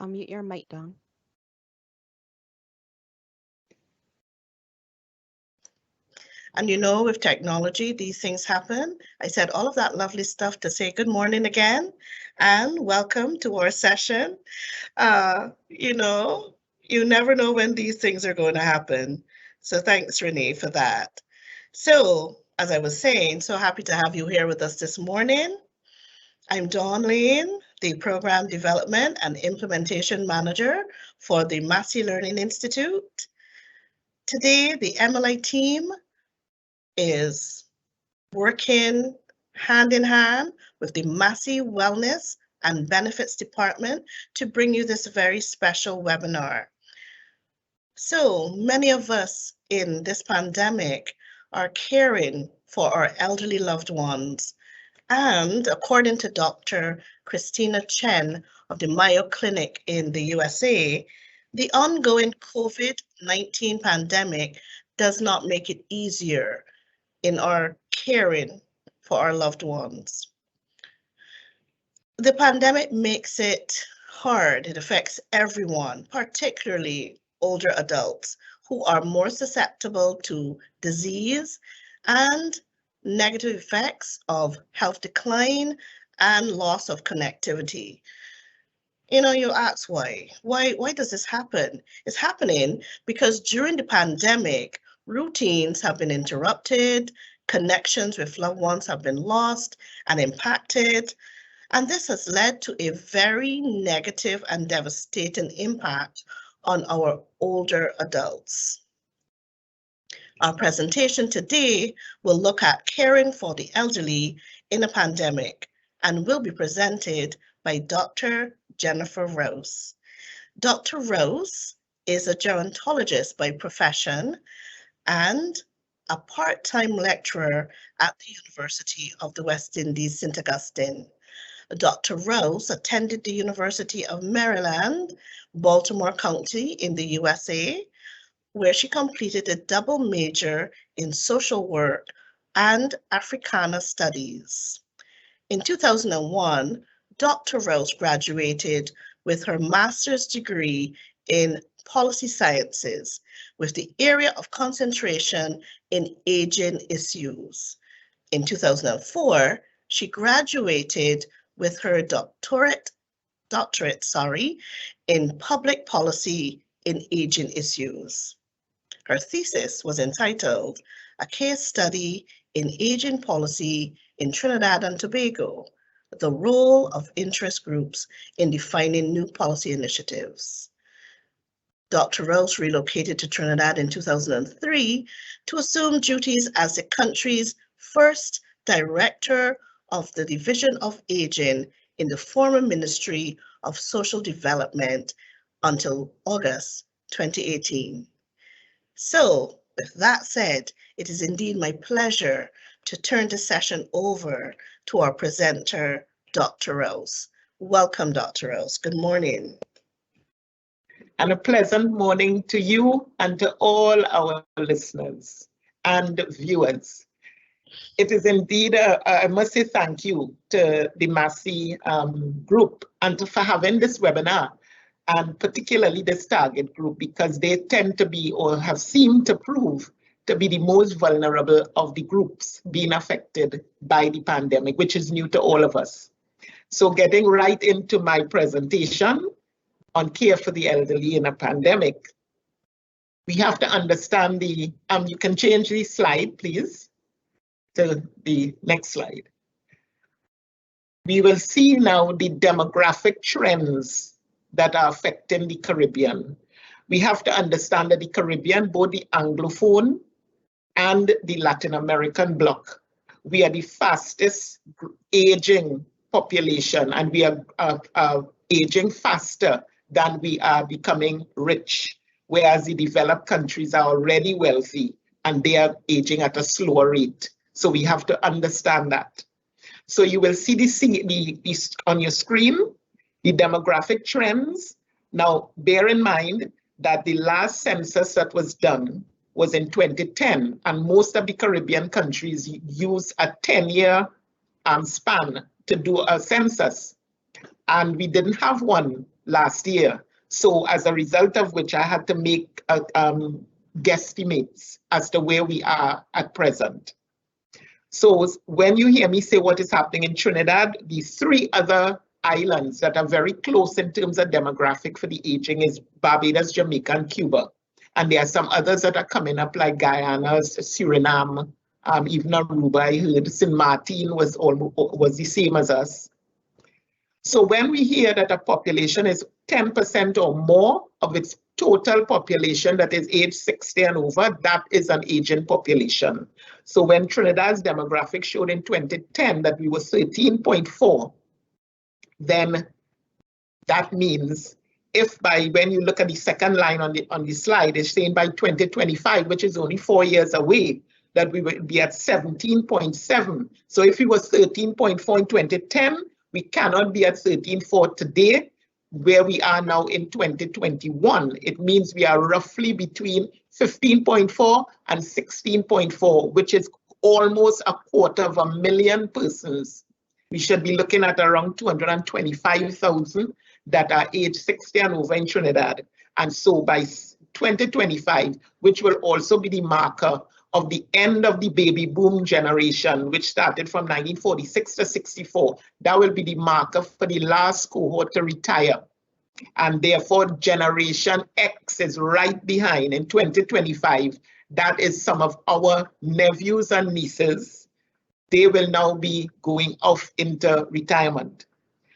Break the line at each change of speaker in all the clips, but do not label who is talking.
Unmute your mic, Dong.
And you know, with technology, these things happen. I said all of that lovely stuff to say good morning again and welcome to our session. You know, you never know when these things are going to happen. So thanks, Renee, for that. So, as I was saying, so happy to have you here with us this morning. I'm Dawn Lane, the Program Development and Implementation Manager for the Massey Learning Institute. Today, the MLI team is working hand in hand with the Massey Wellness and Benefits Department to bring you this very special webinar. So many of us in this pandemic are caring for our elderly loved ones. And according to Dr. Christina Chen of the Mayo Clinic in the USA, the ongoing COVID-19 pandemic does not make it easier in our caring for our loved ones. The pandemic makes it hard. It affects everyone, particularly older adults who are more susceptible to disease and negative effects of health decline and loss of connectivity. You know, you ask why? Why does this happen? It's happening because during the pandemic, routines have been interrupted, connections with loved ones have been lost and impacted, and this has led to a very negative and devastating impact on our older adults. Our presentation today will look at caring for the elderly in a pandemic and will be presented by Dr. Jennifer Rouse. Dr. Rouse is a gerontologist by profession and a part-time lecturer at the University of the West Indies, St. Augustine. Dr. Rouse attended the University of Maryland, Baltimore County in the USA, where she completed a double major in social work and Africana studies. In 2001, Dr. Rouse graduated with her master's degree in policy sciences with the area of concentration in aging issues. In 2004, she graduated with her doctorate in public policy in aging issues. Her thesis was entitled A Case Study in Aging Policy in Trinidad and Tobago, the Role of Interest Groups in Defining New Policy Initiatives. Dr. Rouse relocated to Trinidad in 2003 to assume duties as the country's first director of the Division of Aging in the former Ministry of Social Development until August 2018. So, with that said, it is indeed my pleasure to turn the session over to our presenter, Dr. Rouse. Welcome, Dr. Rouse. Good morning.
And a pleasant morning to you and to all our listeners and viewers. It is indeed, I must say thank you to the Massey group and for having this webinar, and particularly this target group, because they tend to be or have seemed to prove to be the most vulnerable of the groups being affected by the pandemic, which is new to all of us. So getting right into my presentation on care for the elderly in a pandemic, we have to understand the, you can change the slide, please, to the next slide. We will see now the demographic trends that are affecting the Caribbean. We have to understand that the Caribbean, both the Anglophone and the Latin American bloc, we are the fastest aging population, and we are aging faster than we are becoming rich, whereas the developed countries are already wealthy and they are aging at a slower rate. So we have to understand that. So you will see this on your screen, the demographic trends. Now, bear in mind that the last census that was done was in 2010, and most of the Caribbean countries use a 10-year span to do a census. And we didn't have one last year. So as a result of which I had to make guesstimates as to where we are at present. So when you hear me say what is happening in Trinidad, the three other islands that are very close in terms of demographic for the aging is Barbados, Jamaica, and Cuba. And there are some others that are coming up like Guyana, Suriname, even Aruba. I heard St. Martin was the same as us. So when we hear that a population is 10% or more of its total population that is age 60 and over, that is an aging population. So when Trinidad's demographic showed in 2010 that we were 13.4, then that means if when you look at the second line on the slide, it's saying by 2025, which is only 4 years away, that we will be at 17.7. So if we were 13.4 in 2010, we cannot be at 13.4 today, where we are now in 2021. It means we are roughly between 15.4 and 16.4, which is almost 250,000 persons. We should be looking at around 225,000 that are age 60 and over in Trinidad. And so by 2025, which will also be the marker of the end of the baby boom generation, which started from 1946 to 64, that will be the marker for the last cohort to retire. And therefore, Generation X is right behind in 2025. That is some of our nephews and nieces. They will now be going off into retirement.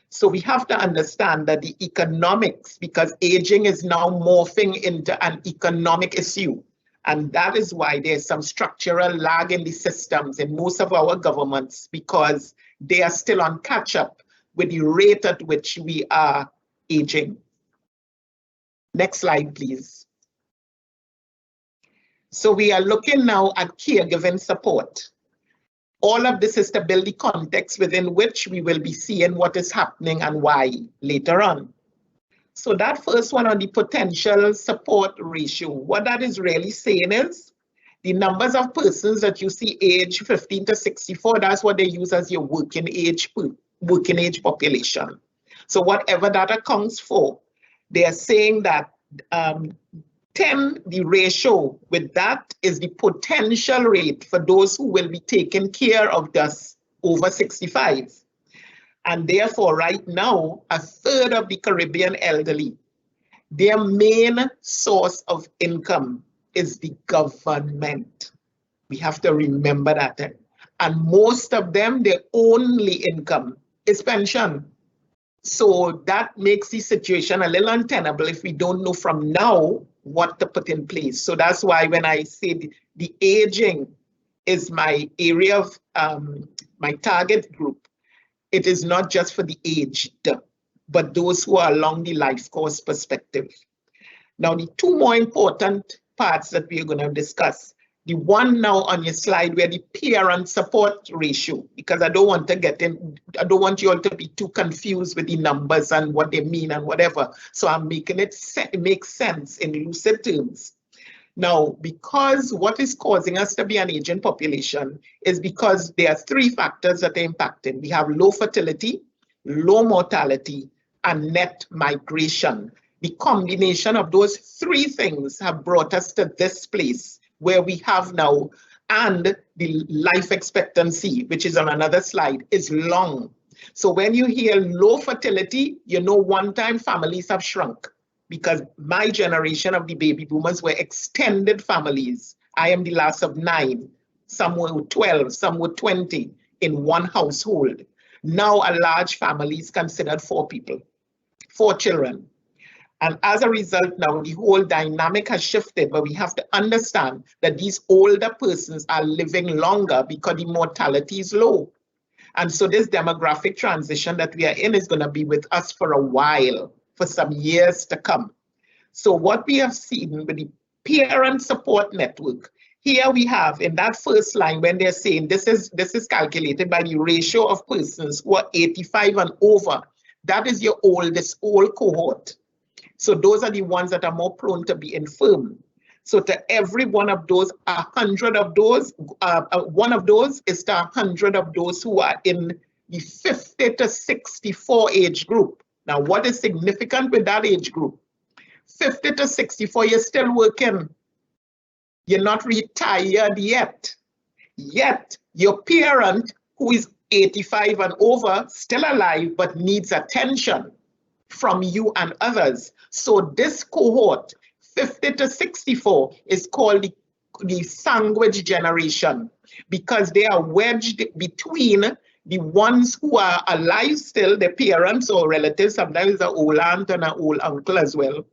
So we have to understand that the economics, because aging is now morphing into an economic issue. And that is why there's some structural lag in the systems in most of our governments, because they are still on catch up with the rate at which we are aging. Next slide, please. So we are looking now at caregiving support. All of this is to build the context within which we will be seeing what is happening and why later on. So that first one on the potential support ratio, what that is really saying is the numbers of persons that you see age 15 to 64, that's what they use as your working age population. So whatever that accounts for, they are saying that 10, the ratio with that is the potential rate for those who will be taken care of thus over 65. And therefore, right now, a third of the Caribbean elderly, their main source of income is the government. We have to remember that. And most of them, their only income is pension. So that makes the situation a little untenable if we don't know from now what to put in place. So that's why when I say the aging is my area of my target group, it is not just for the aged, but those who are along the life course perspective. Now, the two more important parts that we are going to discuss. The one now on your slide where the parent support ratio, because I don't want you all to be too confused with the numbers and what they mean and whatever. So I'm making it make sense in lucid terms. Now, because what is causing us to be an aging population is because there are three factors that are impacting. We have low fertility, low mortality, and net migration. The combination of those three things have brought us to this place where we have now, and the life expectancy, which is on another slide, is long. So when you hear low fertility, you know one-time families have shrunk, because my generation of the baby boomers were extended families. I am the last of 9. Some were 12, some were 20 in one household. Now a large family is considered 4 people, 4 children. And as a result now, the whole dynamic has shifted, but we have to understand that these older persons are living longer because the mortality is low. And so this demographic transition that we are in is going to be with us for a while, for some years to come. So what we have seen with the parent support network, here we have in that first line when they're saying this is calculated by the ratio of persons who are 85 and over. That is your oldest cohort. So those are the ones that are more prone to be infirm. So to every one of those, 100 of those, one of those is to 100 of those who are in the 50 to 64 age group. Now, what is significant with that age group? 50 to 64, you're still working. You're not retired yet. Yet, your parent, who is 85 and over, still alive, but needs attention from you and others. So this cohort, 50 to 64, is called the sandwich generation, because they are wedged between the ones who are alive still, their parents or relatives, sometimes an old aunt and an old uncle as well,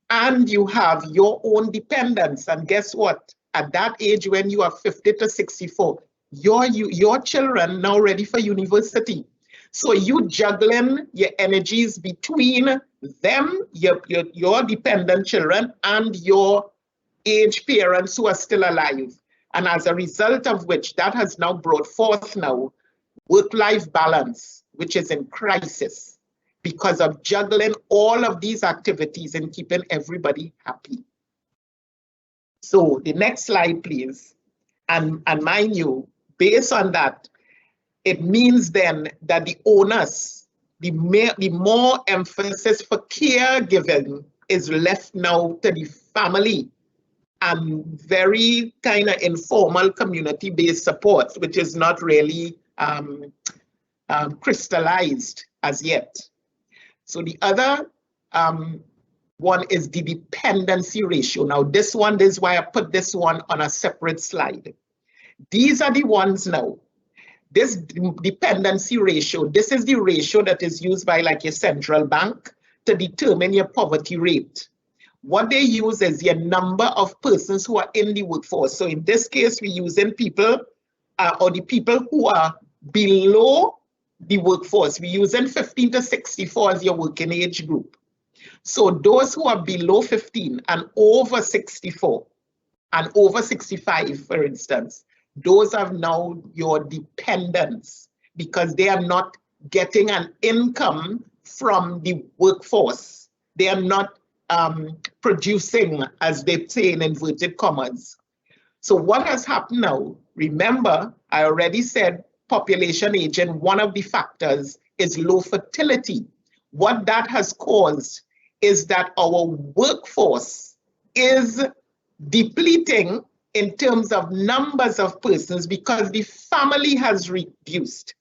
and you have your own dependents. And guess what? At that age, when you are 50 to 64, your children now ready for university. So you juggling your energies between them, your dependent children, and your aged parents who are still alive. And as a result of which, that has now brought forth now work-life balance, which is in crisis because of juggling all of these activities and keeping everybody happy. So the next slide, please. And mind you, based on that, it means then that the onus, the more emphasis for caregiving is left now to the family and very kind of informal community-based support, which is not really crystallized as yet. So the other one is the dependency ratio. Now this is why I put this one on a separate slide. These are the ones now. This dependency ratio, this is the ratio that is used by like your central bank to determine your poverty rate. What they use is your number of persons who are in the workforce. So in this case, we're using people or the people who are below the workforce. We're using 15 to 64 as your working age group. So those who are below 15 and over 64 and over 65, for instance, those are now your dependents because they are not getting an income from the workforce. They are not producing, as they say in inverted commas. So what has happened now? Remember, I already said population aging, one of the factors is low fertility. What that has caused is that our workforce is depleting in terms of numbers of persons because the family has reduced.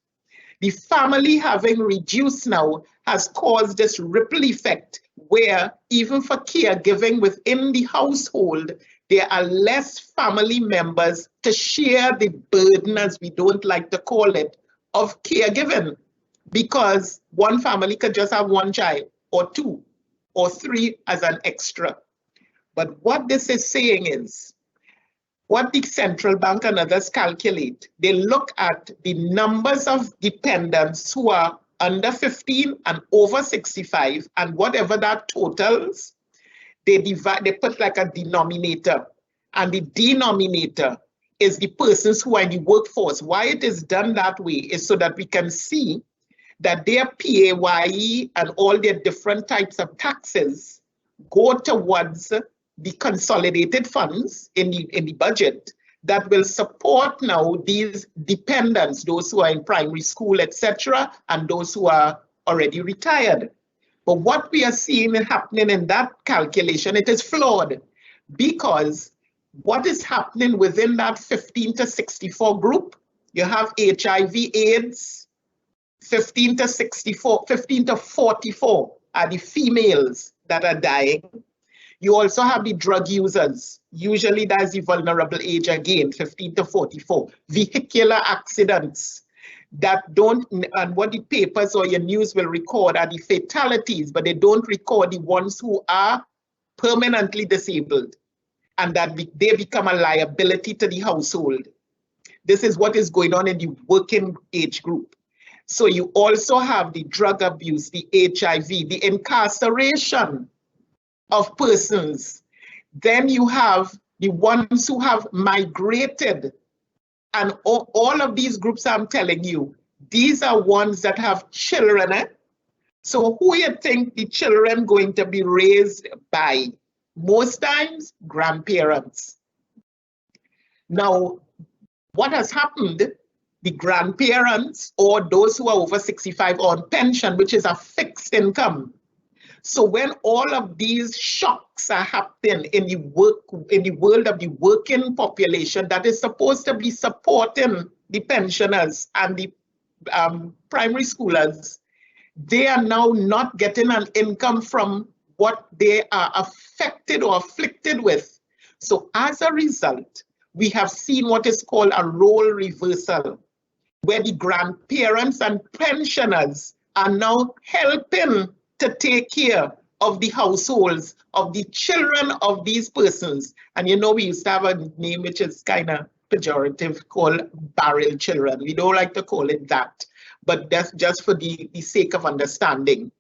The family having reduced now has caused this ripple effect where even for caregiving within the household, there are less family members to share the burden, as we don't like to call it, of caregiving, because one family could just have one child or two or three as an extra. But what this is saying is, what the central bank and others calculate, they look at the numbers of dependents who are under 15 and over 65, and whatever that totals, they put like a denominator, and the denominator is the persons who are in the workforce. Why it is done that way is so that we can see that their PAYE and all their different types of taxes go towards the consolidated funds in the budget that will support now these dependents, those who are in primary school, etc., and those who are already retired. But what we are seeing happening in that calculation, it is flawed, because what is happening within that 15 to 64 group, you have HIV/AIDS, 15 to 64, 15 to 44 are the females that are dying. You also have the drug users. Usually that's the vulnerable age again, 15 to 44. Vehicular accidents that don't, and what the papers or your news will record are the fatalities, but they don't record the ones who are permanently disabled and that they become a liability to the household. This is what is going on in the working age group. So you also have the drug abuse, the HIV, the incarceration of persons. Then you have the ones who have migrated. And all of these groups I'm telling you, these are ones that have children. So who you think the children going to be raised by? Most times, grandparents. Now, what has happened the grandparents or those who are over 65 on pension, which is a fixed income. So when all of these shocks are happening in the world of the working population that is supposed to be supporting the pensioners and the primary schoolers, they are now not getting an income from what they are affected or afflicted with. So as a result, we have seen what is called a role reversal, where the grandparents and pensioners are now helping to take care of the households, of the children of these persons. And you know, we used to have a name which is kind of pejorative called barrel children. We don't like to call it that, but that's just for the sake of understanding.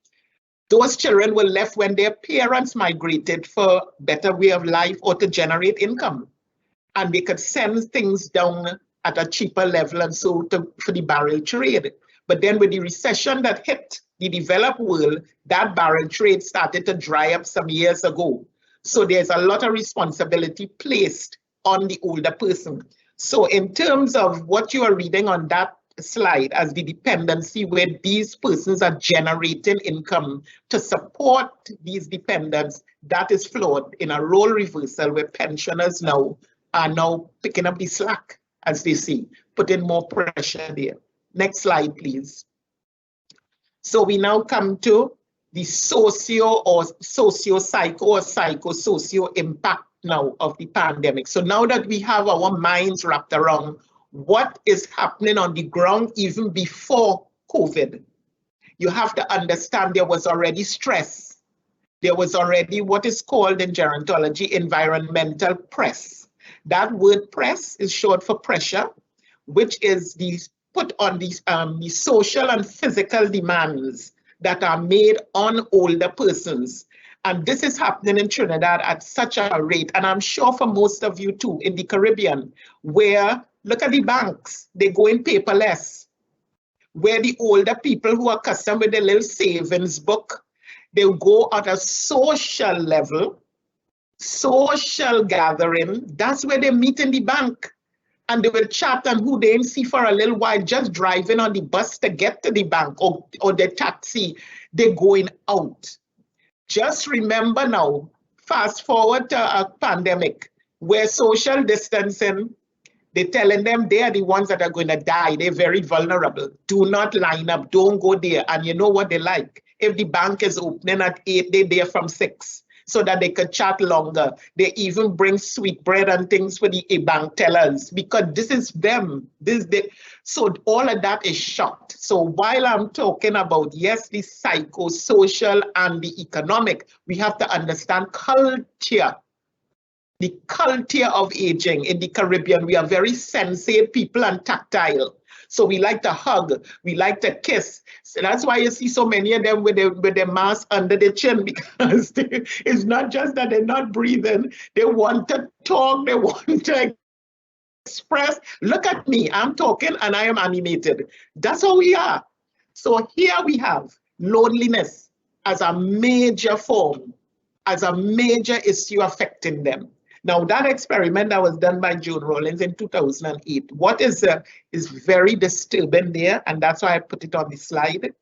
Those children were left when their parents migrated for better way of life or to generate income. And they could send things down at a cheaper level and so for the barrel trade. But then with the recession that hit the developed world, that barrel trade started to dry up some years ago. So there's a lot of responsibility placed on the older person. So in terms of what you are reading on that slide as the dependency, where these persons are generating income to support these dependents, that is flawed in a role reversal where pensioners now are now picking up the slack, as they see, putting more pressure there. Next slide, please. So we now come to the socio or socio-psycho or psycho-socio impact now of the pandemic. So now that we have our minds wrapped around what is happening on the ground even before COVID, you have to understand there was already stress. There was already what is called in gerontology environmental press. That word press is short for pressure, which is put on the social and physical demands that are made on older persons. And this is happening in Trinidad at such a rate. And I'm sure for most of you too, in the Caribbean, where, look at the banks, they go in paperless, where the older people who are accustomed with their little savings book, they'll go at a social level, social gathering, that's where they meet in the bank. And they will chat and who they didn't see for a little while, just driving on the bus to get to the bank or the taxi, they're going out. Just remember now, fast forward to a pandemic where social distancing, they're telling them they are the ones that are going to die. They're very vulnerable. Do not line up. Don't go there. And you know what they like? If the bank is opening at 8, they're there from 6 so that they could chat longer. They even bring sweet bread and things for the bank tellers because this is them. So all of that is shocked. So while I'm talking about, yes, the psychosocial and the economic, we have to understand culture. The culture of aging in the Caribbean, we are very sensate people and tactile. So we like to hug, we like to kiss. So that's why you see so many of them with their mask under their chin, because it's not just that they're not breathing, they want to talk, they want to express. Look at me, I'm talking and I am animated. That's how we are. So here we have loneliness as a major form, as a major issue affecting them. Now, that experiment that was done by Joan Rollins in 2008, what is very disturbing there, and that's why I put it on the slide,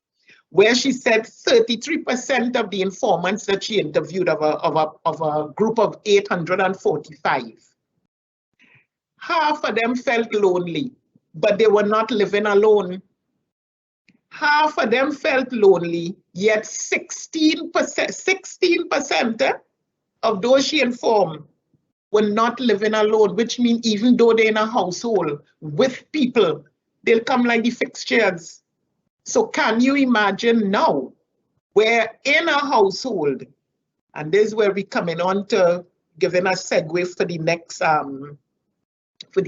where she said 33% of the informants that she interviewed of a group of 845, half of them felt lonely, but they were not living alone. Half of them felt lonely, yet 16% of those she informed were not living alone, which means even though they're in a household with people, they'll come like the fixtures. So can you imagine now, we're in a household, and this is where we're coming on to giving a segue for the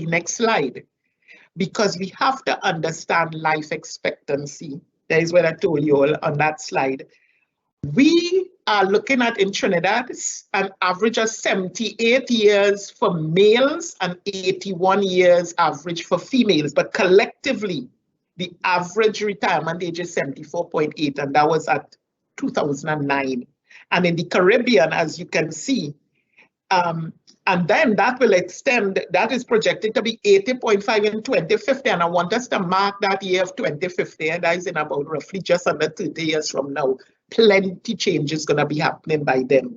next slide, because we have to understand life expectancy. That is what I told you all on that slide. We are looking at in Trinidad an average of 78 years for males and 81 years average for females, but collectively the average retirement age is 74.8, and that was at 2009. And in the Caribbean, as you can see, And then that will extend, that is projected to be 80.5 in 2050. And I want us to mark that year of 2050, and that is in about roughly just under 30 years from now. Plenty change is going to be happening by then.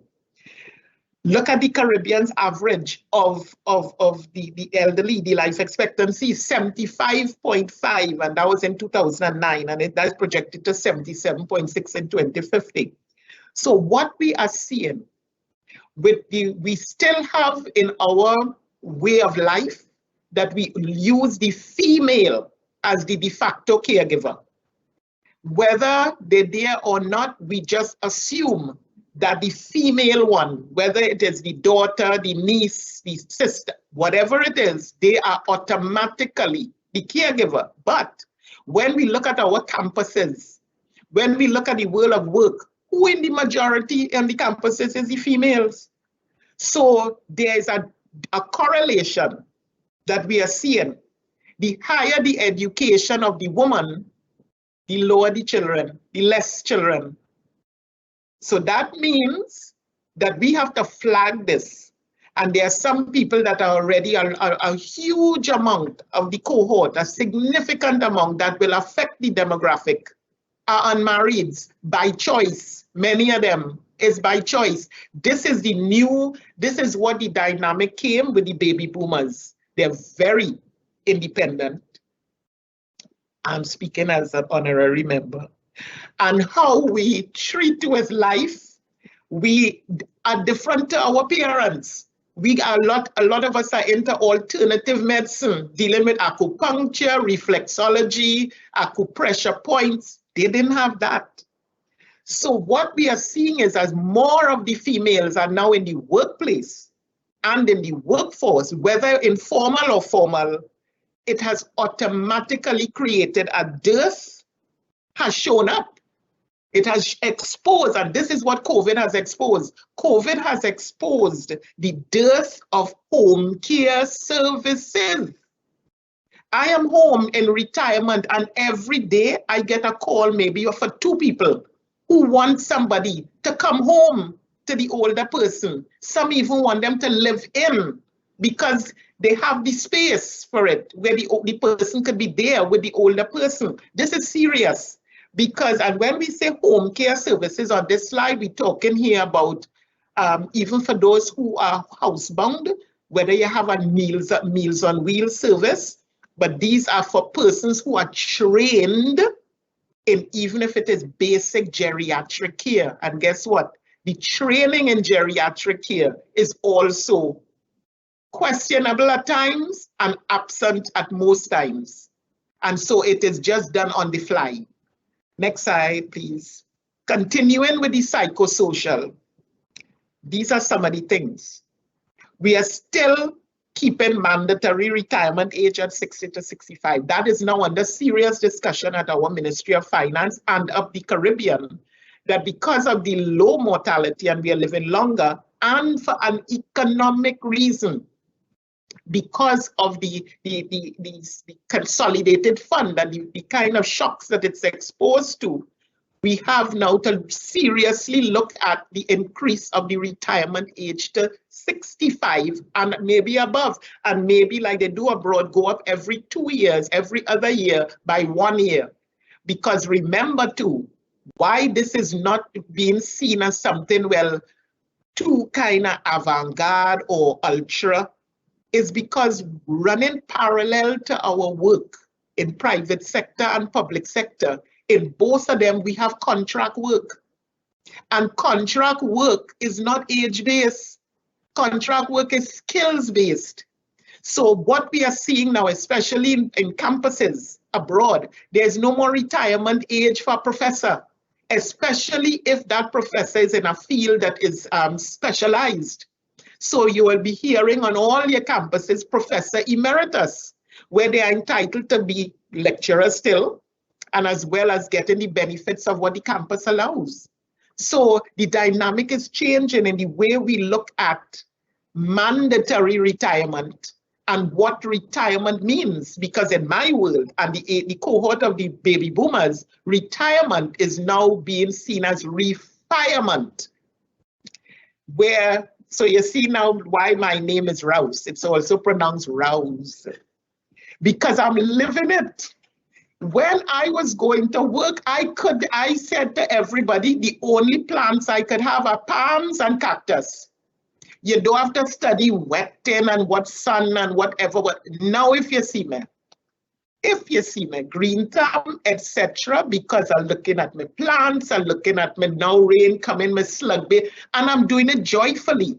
Look at the Caribbean's average of the elderly, the life expectancy, 75.5, and that was in 2009, and that is projected to 77.6 in 2050. So what we are seeing, we still have in our way of life that we use the female as the de facto caregiver. Whether they're there or not, we just assume that the female one, whether it is the daughter, the niece, the sister, whatever it is, they are automatically the caregiver. But when we look at our campuses, when we look at the world of work, who in the majority on the campuses is the females? So there is a correlation that we are seeing. The higher the education of the woman, the lower the children, the less children. So that means that we have to flag this. And there are some people that are already a huge amount of the cohort, a significant amount that will affect the demographic, are unmarried by choice. Many of them is by choice. This is what the dynamic came with the baby boomers. They're very independent. I'm speaking as an honorary member. And how we treat with life, we are different to our parents. A lot of us are into alternative medicine, dealing with acupuncture, reflexology, acupressure points. They didn't have that. So what we are seeing is as more of the females are now in the workplace and in the workforce, whether informal or formal, it has automatically created a dearth has shown up. It has exposed, and this is what COVID has exposed. COVID has exposed the dearth of home care services. I am home in retirement, and every day I get a call maybe for 2 people who want somebody to come home to the older person. Some even want them to live in because they have the space for it, where the person could be there with the older person. This is serious. Because, and when we say home care services on this slide, we're talking here about even for those who are housebound, whether you have a Meals on Wheels service, but these are for persons who are trained in, even if it is basic geriatric care. And guess what? The training in geriatric care is also questionable at times and absent at most times. And so it is just done on the fly. Next slide, please. Continuing with the psychosocial. These are some of the things. We are still keeping mandatory retirement age at 60 to 65. That is now under serious discussion at our Ministry of Finance and of the Caribbean, that because of the low mortality and we are living longer, and for an economic reason, because of the consolidated fund and the kind of shocks that it's exposed to, we have now to seriously look at the increase of the retirement age to 65 and maybe above, and maybe like they do abroad, go up every 2 years, every other year by 1 year. Because remember too, why this is not being seen as something, well, too kind of avant-garde or ultra, is because running parallel to our work in private sector and public sector, in both of them, we have contract work. And contract work is not age-based. Contract work is skills-based. So what we are seeing now, especially in campuses abroad, there's no more retirement age for a professor, especially if that professor is in a field that is specialized. So you will be hearing on all your campuses, Professor Emeritus, where they are entitled to be lecturers still, and as well as getting the benefits of what the campus allows. So the dynamic is changing in the way we look at mandatory retirement and what retirement means, because in my world and the cohort of the baby boomers, retirement is now being seen as refirement, where So you see now why my name is Rouse. It's also pronounced Rouse because I'm living it. When I was going to work, I said to everybody, the only plants I could have are palms and cactus. You don't have to study wetting and what sun and whatever. But now if you see me, green thumb, etc., because I'm looking at my plants, I'm looking at my now rain coming, my slug bay, and I'm doing it joyfully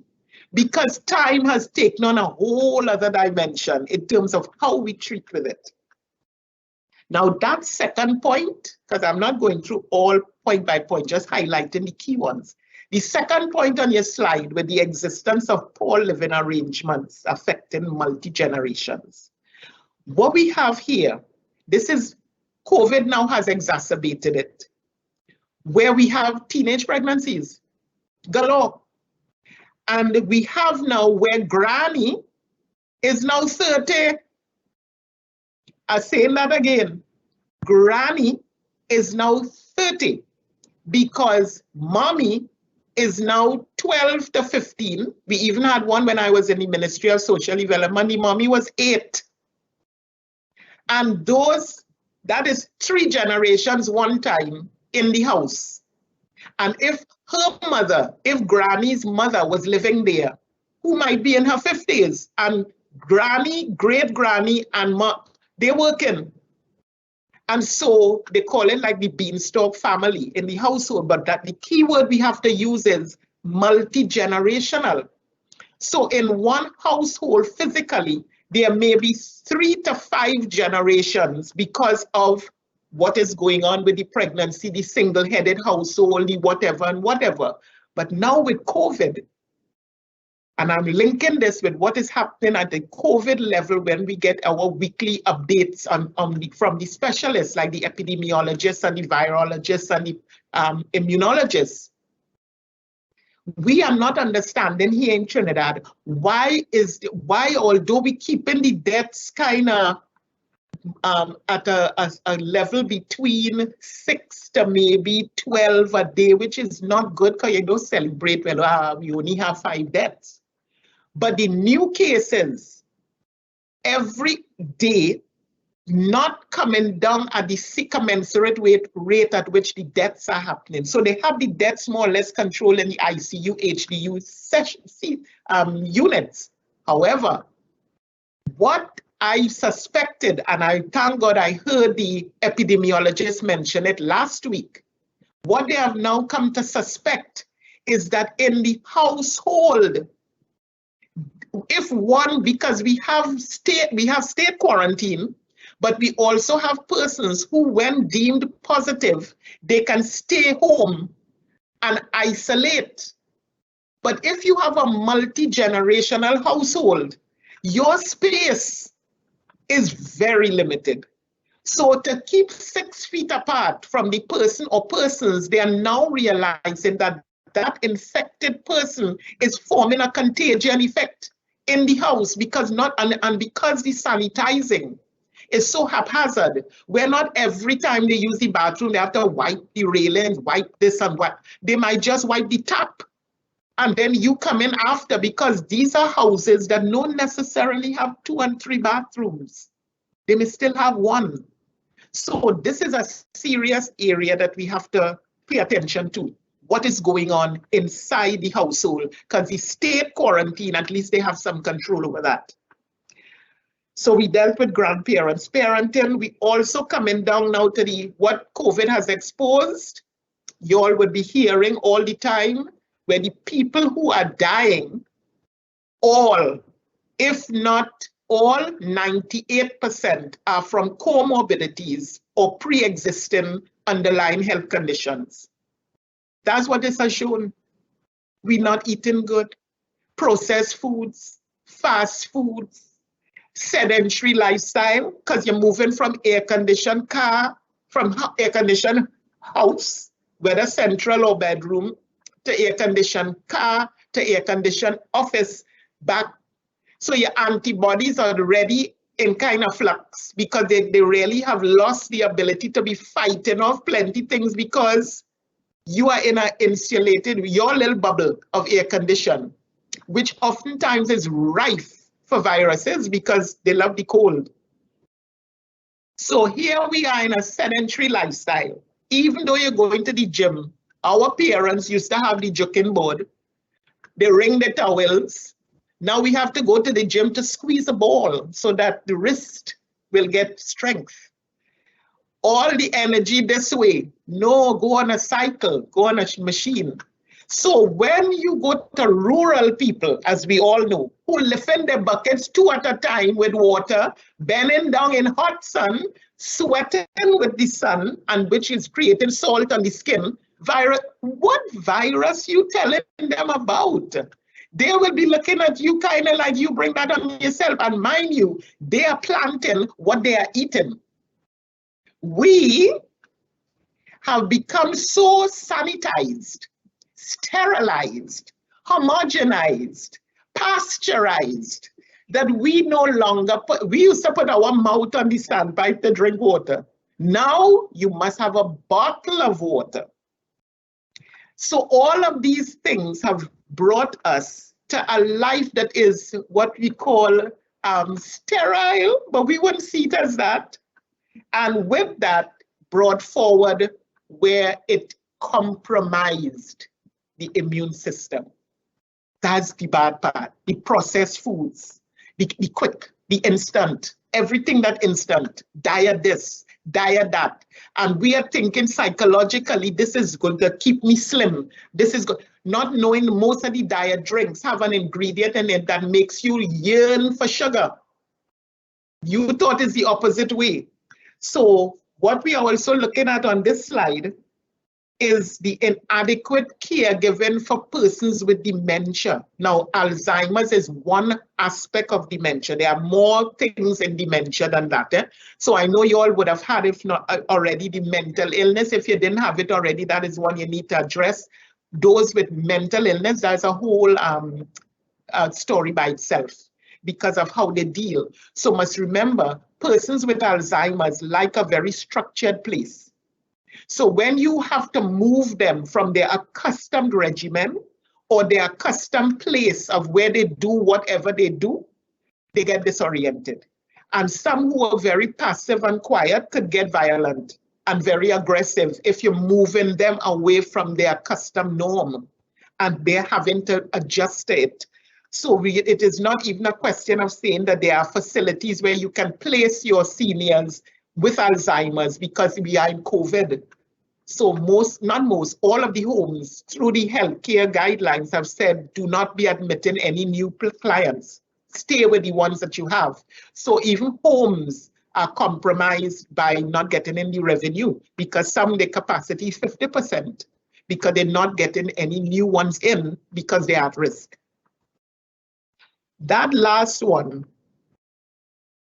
because time has taken on a whole other dimension in terms of how we treat with it. Now that second point, because I'm not going through all point by point, just highlighting the key ones. The second point on your slide with the existence of poor living arrangements affecting multi-generations. What we have here, this is, COVID now has exacerbated it, where we have teenage pregnancies galore. And we have now where granny is now 30. I'm saying that again. Granny is now 30 because mommy is now 12 to 15. We even had one when I was in the Ministry of Social Development. The mommy was 8. And that is 3 generations one time in the house. And if granny's mother was living there, who might be in her 50s, and granny, great granny, and mom, they're working. And so they call it like the beanstalk family in the household, but that the key word we have to use is multi-generational. So in one household physically, there may be 3 to 5 generations because of what is going on with the pregnancy, the single-headed household, the whatever and whatever. But now with COVID, and I'm linking this with what is happening at the COVID level when we get our weekly updates from the specialists like the epidemiologists and the virologists and the immunologists. We are not understanding here in Trinidad why although we keeping the deaths kind of at a level between 6 to maybe 12 a day, which is not good because you don't celebrate, well, we only have 5 deaths. But the new cases every day not coming down at the commensurate rate at which the deaths are happening. So they have the deaths more or less controlled in the ICU, HDU units. However, what I suspected, and I thank God I heard the epidemiologist mention it last week, what they have now come to suspect is that in the household, if one, because we have state quarantine, but we also have persons who, when deemed positive, they can stay home and isolate. But if you have a multi-generational household, your space is very limited. So to keep 6 feet apart from the person or persons, they are now realizing that that infected person is forming a contagion effect in the house because because the sanitizing is so haphazard, where not every time they use the bathroom, they have to wipe the railings, wipe this and what. They might just wipe the tap and then you come in after, because these are houses that don't necessarily have 2 and 3 bathrooms. They may still have 1. So this is a serious area that we have to pay attention to. What is going on inside the household? Because the state quarantine, at least they have some control over that. So we dealt with grandparents, parenting. We also coming down now to what COVID has exposed. You all would be hearing all the time where the people who are dying, all, if not all, 98% are from comorbidities or pre-existing underlying health conditions. That's what this has shown. We're not eating good. Processed foods, fast foods, sedentary lifestyle, because you're moving from air-conditioned car, from air-conditioned house, whether central or bedroom, to air-conditioned car, to air-conditioned office, back. So your antibodies are already in kind of flux because they really have lost the ability to be fighting off plenty things because you are in an insulated, your little bubble of air condition which oftentimes is rife for viruses because they love the cold. So here we are in a sedentary lifestyle. Even though you're going to the gym, our parents used to have the joking board. They wring the towels. Now we have to go to the gym to squeeze a ball so that the wrist will get strength. All the energy this way. No, go on a cycle, go on a machine. So when you go to rural people, as we all know, who lift in their buckets 2 at a time with water, bending down in hot sun, sweating with the sun, and which is creating salt on the skin, what virus you telling them about? They will be looking at you kind of like you bring that on yourself. And mind you, they are planting what they are eating. We have become so sanitized, sterilized, homogenized, pasteurized, that we no longer we used to put our mouth on the standpipe to drink water. Now you must have a bottle of water. So all of these things have brought us to a life that is what we call sterile, but we wouldn't see it as that. And with that, brought forward where it compromised the immune system. That's the bad part. The processed foods, the quick, the instant, everything that instant, diet this, diet that. And we are thinking psychologically, this is going to keep me slim. This is good. Not knowing most of the diet drinks have an ingredient in it that makes you yearn for sugar. You thought it's the opposite way. So what we are also looking at on this slide is the inadequate caregiving for persons with dementia. Now, Alzheimer's is one aspect of dementia. There are more things in dementia than that. So I know you all would have had, if not already, the mental illness. If you didn't have it already, that is one you need to address. Those with mental illness, there's a whole story by itself because of how they deal. So must remember, persons with Alzheimer's like a very structured place. So when you have to move them from their accustomed regimen or their accustomed place of where they do whatever they do, they get disoriented. And some who are very passive and quiet could get violent and very aggressive if you're moving them away from their accustomed norm and they're having to adjust to it. So it is not even a question of saying that there are facilities where you can place your seniors with Alzheimer's because we are in COVID. So all of the homes through the healthcare guidelines have said, do not be admitting any new clients. Stay with the ones that you have. So even homes are compromised by not getting any revenue because some the capacity is 50% because they're not getting any new ones in because they're at risk. That last one,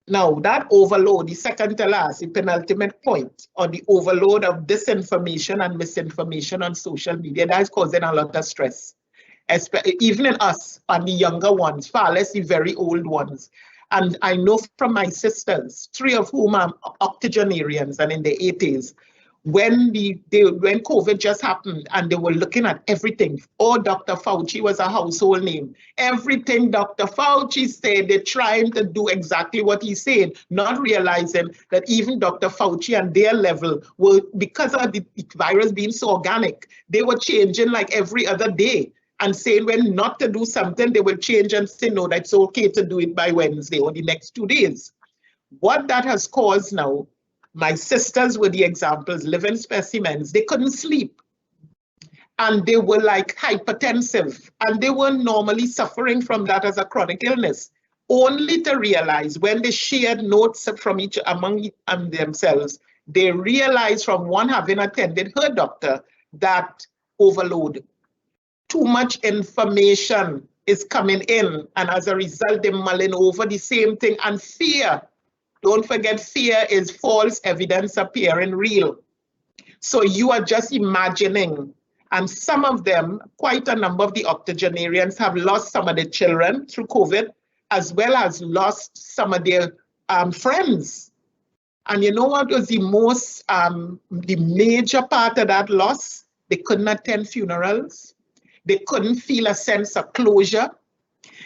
now that overload, the second to last, the penultimate point, or the overload of disinformation and misinformation on social media, that is causing a lot of stress, even in us and the younger ones, far less the very old ones. And I know from my sisters, 3 of whom are octogenarians and in their 80s, when COVID just happened and they were looking at everything. Oh, Dr. Fauci was a household name. Everything Dr. Fauci said, they're trying to do exactly what he said, not realizing that even Dr. Fauci and their level were, because of the virus being so organic, they were changing like every other day and saying when not to do something, they will change and say, no, that's okay to do it by Wednesday or the next 2 days. What that has caused now, my sisters were the examples, living specimens, they couldn't sleep. And they were like hypertensive and they were normally suffering from that as a chronic illness, only to realize when they shared notes from among themselves, they realized from one having attended her doctor that overload, too much information is coming in. And as a result, they're mulling over the same thing and fear. Don't forget, fear is false evidence appearing real. So you are just imagining, and some of them, quite a number of the octogenarians have lost some of their children through COVID, as well as lost some of their friends. And you know what was the major part of that loss? They couldn't attend funerals. They couldn't feel a sense of closure.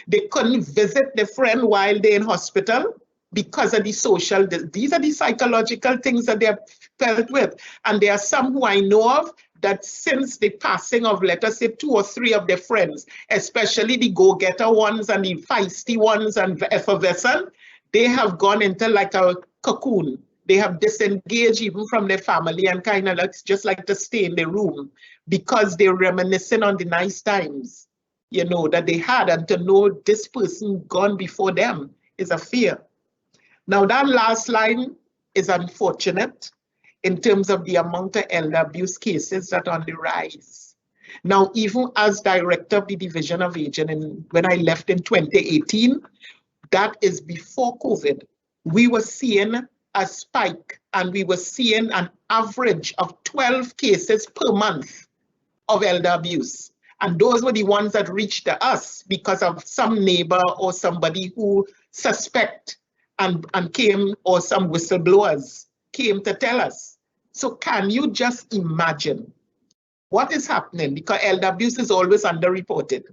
They couldn't visit their friend while they're in hospital because of the social, these are the psychological things that they're felt with. And there are some who I know of that since the passing of, let us say, 2 or 3 of their friends, especially the go-getter ones and the feisty ones and effervescent, they have gone into like a cocoon. They have disengaged even from their family and kind of like, just like to stay in their room because they're reminiscing on the nice times, you know, that they had, and to know this person gone before them is a fear. Now that last line is unfortunate in terms of the amount of elder abuse cases that are on the rise. Now, even as director of the Division of Aging, and when I left in 2018, that is before COVID, we were seeing a spike and we were seeing an average of 12 cases per month of elder abuse. And those were the ones that reached to us because of some neighbor or somebody who suspect and came, or some whistleblowers came to tell us. So can you just imagine what is happening? Because elder abuse is always underreported.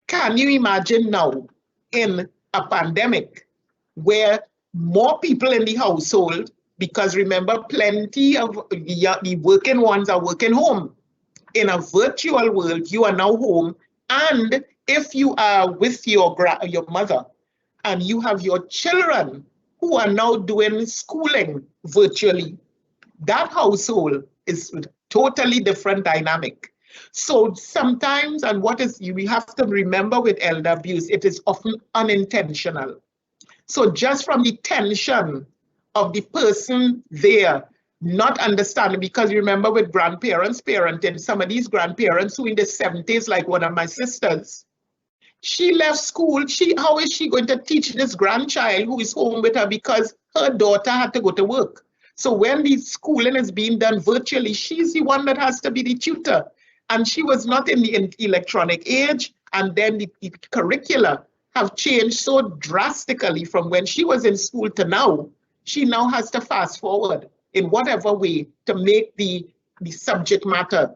Can you imagine now in a pandemic where more people in the household, because remember, plenty of the working ones are working home. In a virtual world, you are now home. And if you are with your mother and you have your children who are now doing schooling virtually, that household is a totally different dynamic. So sometimes, and we have to remember with elder abuse, it is often unintentional. So just from the tension of the person there, not understanding, because remember with grandparents parenting, some of these grandparents who in their 70s, like one of my sisters, she left school. How is she going to teach this grandchild who is home with her because her daughter had to go to work? So when the schooling is being done virtually, she's the one that has to be the tutor. And she was not in the electronic age. And then the curricula have changed so drastically from when she was in school to now. She now has to fast forward in whatever way to make the subject matter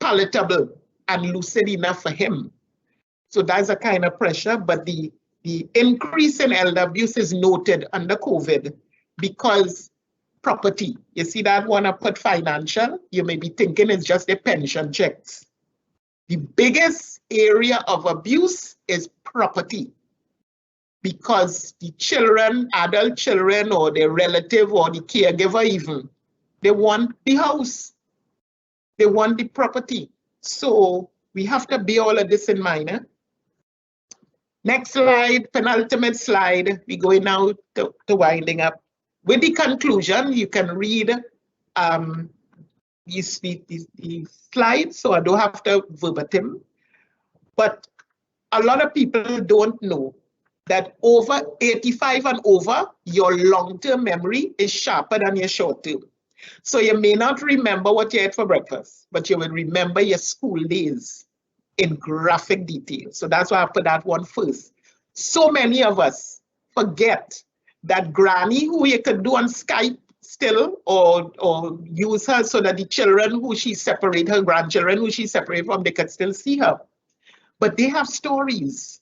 palatable and lucid enough for him. So that's a kind of pressure, but the increase in elder abuse is noted under COVID because property. You see that one I put financial, you may be thinking it's just the pension checks. The biggest area of abuse is property because the children, adult children, or their relative or the caregiver even, they want the house, they want the property. So we have to bear all of this in mind. Eh? Next slide, penultimate slide. We're going now to winding up. With the conclusion, you can read these slides, so I don't have to verbatim. But a lot of people don't know that over 85 and over, your long-term memory is sharper than your short-term. So you may not remember what you ate for breakfast, but you will remember your school days in graphic detail. So that's why I put that one first. So many of us forget that granny who you could do on Skype still, or use her so that the children who she separate, her grandchildren who she separate from, they could still see her. But they have stories.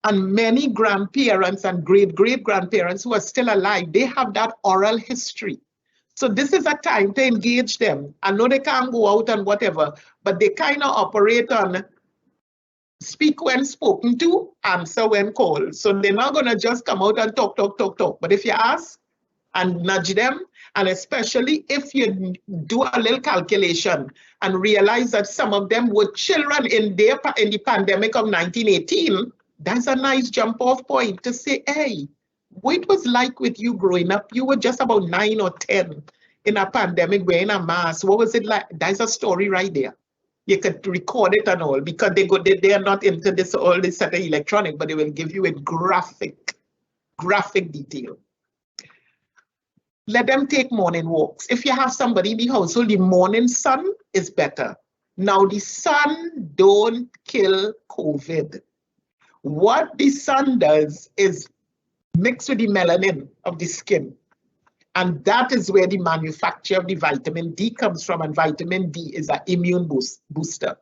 And many grandparents and great-great-grandparents who are still alive, they have that oral history. So this is a time to engage them. I know they can't go out and whatever, but they kind of operate on speak when spoken to, answer when called. So they're not going to just come out and talk. But if you ask and nudge them, and especially if you do a little calculation and realize that some of them were children in the pandemic of 1918, that's a nice jump off point to say, hey, what it was like with you growing up? You were just about 9 or 10 in a pandemic wearing a mask. What was it like? That's a story right there. You could record it and all because they are not into this all this set of electronic, but they will give you a graphic detail. Let them take morning walks. If you have somebody in the household, the morning sun is better. Now the sun don't kill COVID. What the sun does is mix with the melanin of the skin. And that is where the manufacture of the vitamin D comes from. And vitamin D is an immune booster.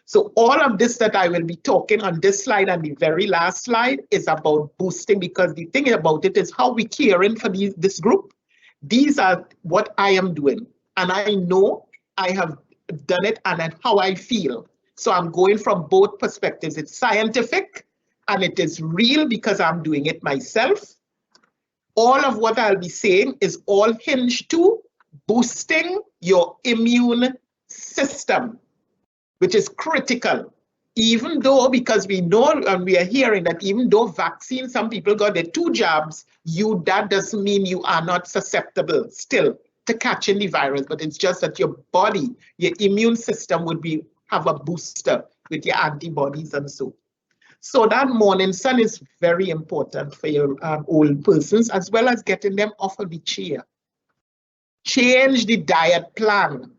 So all of this that I will be talking on this slide and the very last slide is about boosting, because the thing about it is how we caring for this group. These are what I am doing, and I know I have done it and how I feel. So I'm going from both perspectives. It's scientific and it is real because I'm doing it myself. All of what I'll be saying is all hinged to boosting your immune system, which is critical. Even though, because we know and we are hearing that even though vaccines, some people got their 2 jabs, that doesn't mean you are not susceptible still to catching the virus, but it's just that your body, your immune system would have a booster with your antibodies and so. So that morning sun is very important for your old persons, as well as getting them off of the chair. Change the diet plan.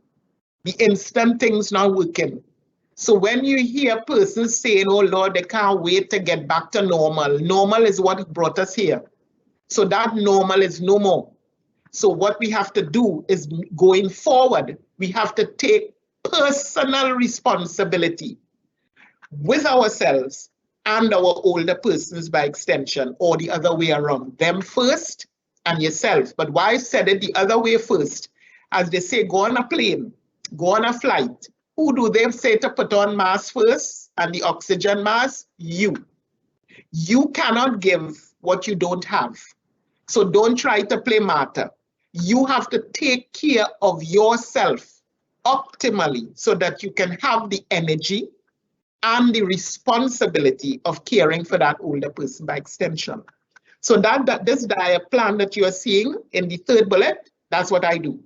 The instant things not working. So when you hear persons saying, oh Lord, they can't wait to get back to normal. Normal is what brought us here. So that normal is no more. So what we have to do is, going forward, we have to take personal responsibility with ourselves and our older persons by extension, or the other way around, them first and yourself. But why I said it the other way first, as they say, go on a plane, go on a flight. Who do they say to put on mask first and the oxygen mask? You. You cannot give what you don't have. So don't try to play martyr. You have to take care of yourself optimally so that you can have the energy and the responsibility of caring for that older person by extension. So this diet plan that you are seeing in the 3rd bullet, that's what I do.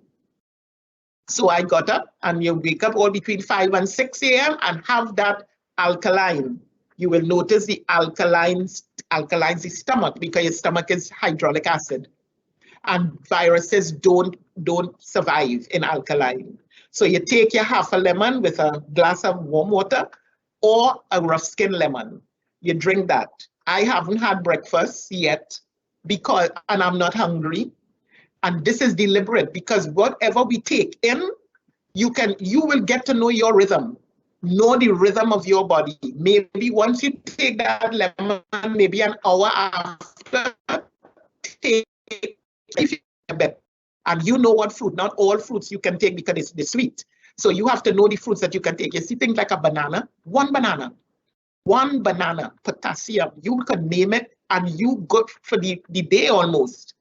So I got up, and you wake up all between 5 and 6 a.m. and have that alkaline. You will notice the alkalines the stomach, because your stomach is hydraulic acid. And viruses don't survive in alkaline. So you take your half a lemon with a glass of warm water or a rough skin lemon. You drink that. I haven't had breakfast yet and I'm not hungry. And this is deliberate, because whatever we take in, you will get to know your rhythm, know the rhythm of your body. Maybe once you take that lemon, maybe an hour after, take a bit. And you know what fruit, not all fruits you can take because they're sweet. So you have to know the fruits that you can take. You see things like a banana, one banana, potassium, you can name it, and you go for the day almost,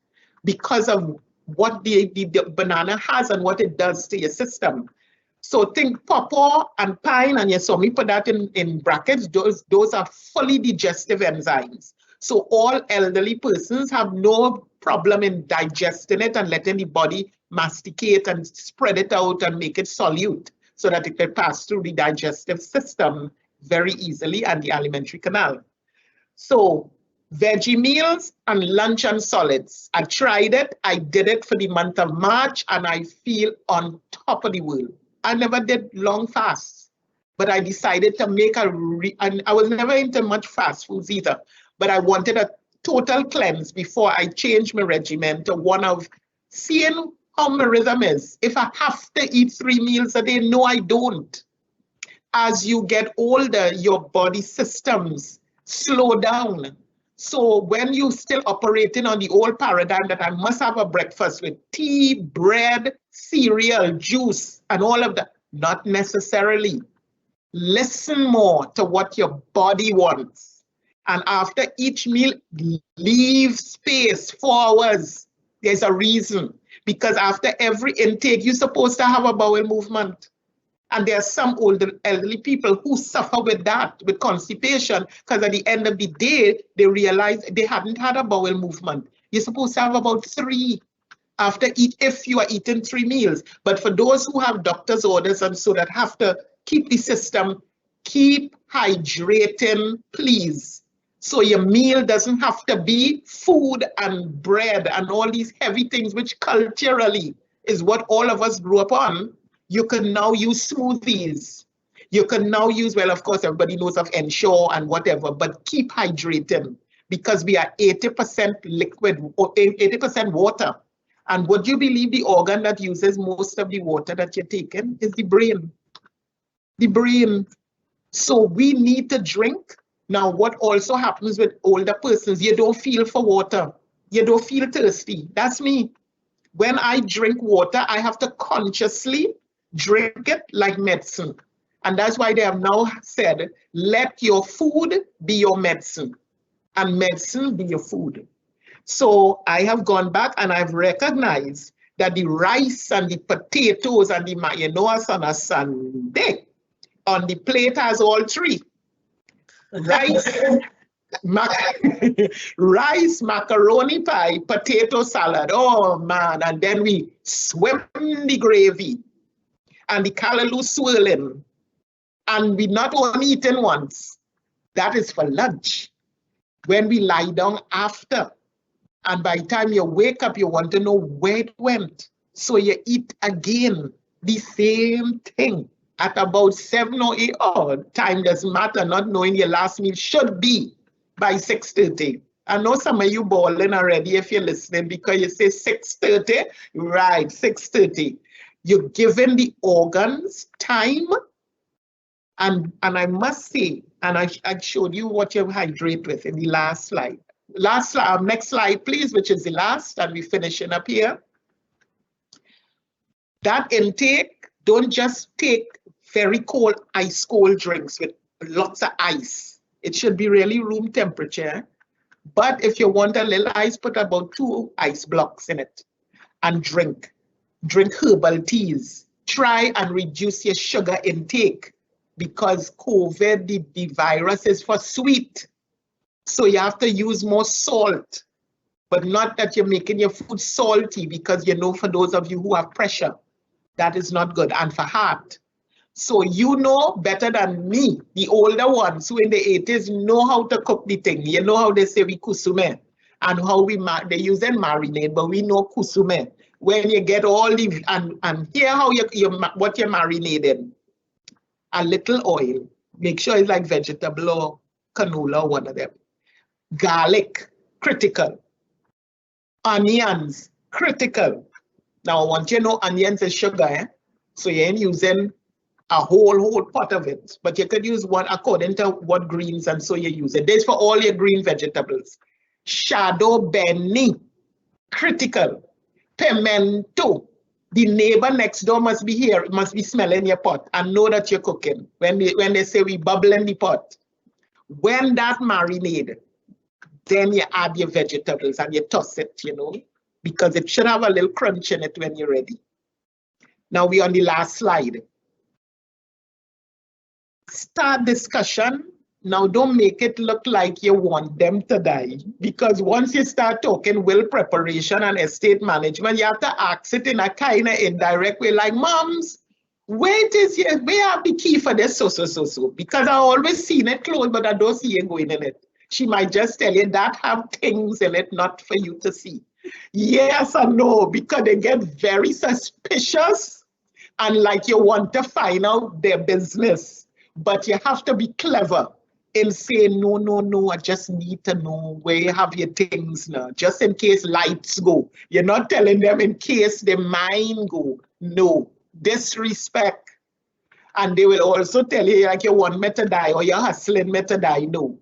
because of what the banana has and what it does to your system. So think pawpaw and pine, and you saw me put that in brackets, those are fully digestive enzymes. So all elderly persons have no problem in digesting it and letting the body masticate and spread it out and make it solute so that it can pass through the digestive system very easily and the alimentary canal. So veggie meals and lunch and solids. I tried it. I did it for the month of March, and I feel on top of the world. I never did long fasts, but I decided to make and I was never into much fast foods either, but I wanted a total cleanse before I changed my regimen to one of seeing how my rhythm is. If I have to eat 3 meals a day, no, I don't. As you get older, your body systems slow down. So when you're still operating on the old paradigm that I must have a breakfast with tea, bread, cereal, juice, and all of that, not necessarily. Listen more to what your body wants. And after each meal, leave space, 4 hours. There's a reason. Because after every intake, you're supposed to have a bowel movement. And there are some elderly people who suffer with that, with constipation, because at the end of the day, they realize they hadn't had a bowel movement. You're supposed to have about 3 after if you are eating 3 meals. But for those who have doctor's orders and so that have to keep the system, keep hydrating, please. So your meal doesn't have to be food and bread and all these heavy things, which culturally is what all of us grew up on. You can now use smoothies. You can now use, well, of course, everybody knows of Ensure and whatever, but keep hydrating, because we are 80% liquid or 80% water. And would you believe the organ that uses most of the water that you're taking is the brain? The brain. So we need to drink. Now, what also happens with older persons, you don't feel for water. You don't feel thirsty. That's me. When I drink water, I have to consciously drink it like medicine. And that's why they have now said, let your food be your medicine and medicine be your food. So I have gone back and I've recognized that the rice and the potatoes and the mayonnaise on a Sunday on the plate has all three. Rice, rice, macaroni pie, potato salad. Oh man, and then we swim in the gravy and the callaloo swirling. And we not only eating once, that is for lunch. When we lie down after, and by the time you wake up, you want to know where it went. So you eat again the same thing at about 7 or 8 hours. Time doesn't matter, not knowing your last meal should be by 6:30. I know some of you bawling already if you're listening because you say 6:30, right, 6:30. You're giving the organs time. And I must say, and I showed you what you hydrate with in the last slide. Next slide, please, which is the last, and we're finishing up here. That intake, don't just take very cold, ice cold drinks with lots of ice. It should be really room temperature. But if you want a little ice, put about 2 ice blocks in it and drink. Drink herbal teas. Try and reduce your sugar intake because COVID, the virus is for sweet. So you have to use more salt, but not that you're making your food salty because you know for those of you who have pressure, that is not good, and for heart. So you know better than me, the older ones who in the 80s know how to cook the thing. You know how they say we kusume and how they use them marinade, but we know kusume. When you get all the, and here how what you're marinating. A little oil, make sure it's like vegetable or canola or one of them. Garlic, critical. Onions, critical. Now, I want you to know onions is sugar, eh? So you ain't using a whole pot of it, but you could use one according to what greens and so you use it. This for all your green vegetables. Shadow benny, critical. Pimento. The neighbor next door must be here, must be smelling your pot and know that you're cooking. When they say we bubble in the pot. When that marinade, then you add your vegetables and you toss it, you know, because it should have a little crunch in it when you're ready. Now we're on the last slide. Start discussion. Now don't make it look like you want them to die, because once you start talking will preparation and estate management, you have to ask it in a kind of indirect way, like, moms, wait is here, we have the key for this so, because I always seen it closed, but I don't see it going in it. She might just tell you that have things in it, not for you to see. Yes or no, because they get very suspicious and like you want to find out their business, but you have to be clever and say, no, I just need to know where you have your things now, just in case lights go. You're not telling them in case their mind go. No, disrespect. And they will also tell you like you want me to die or you're hustling me to die. No,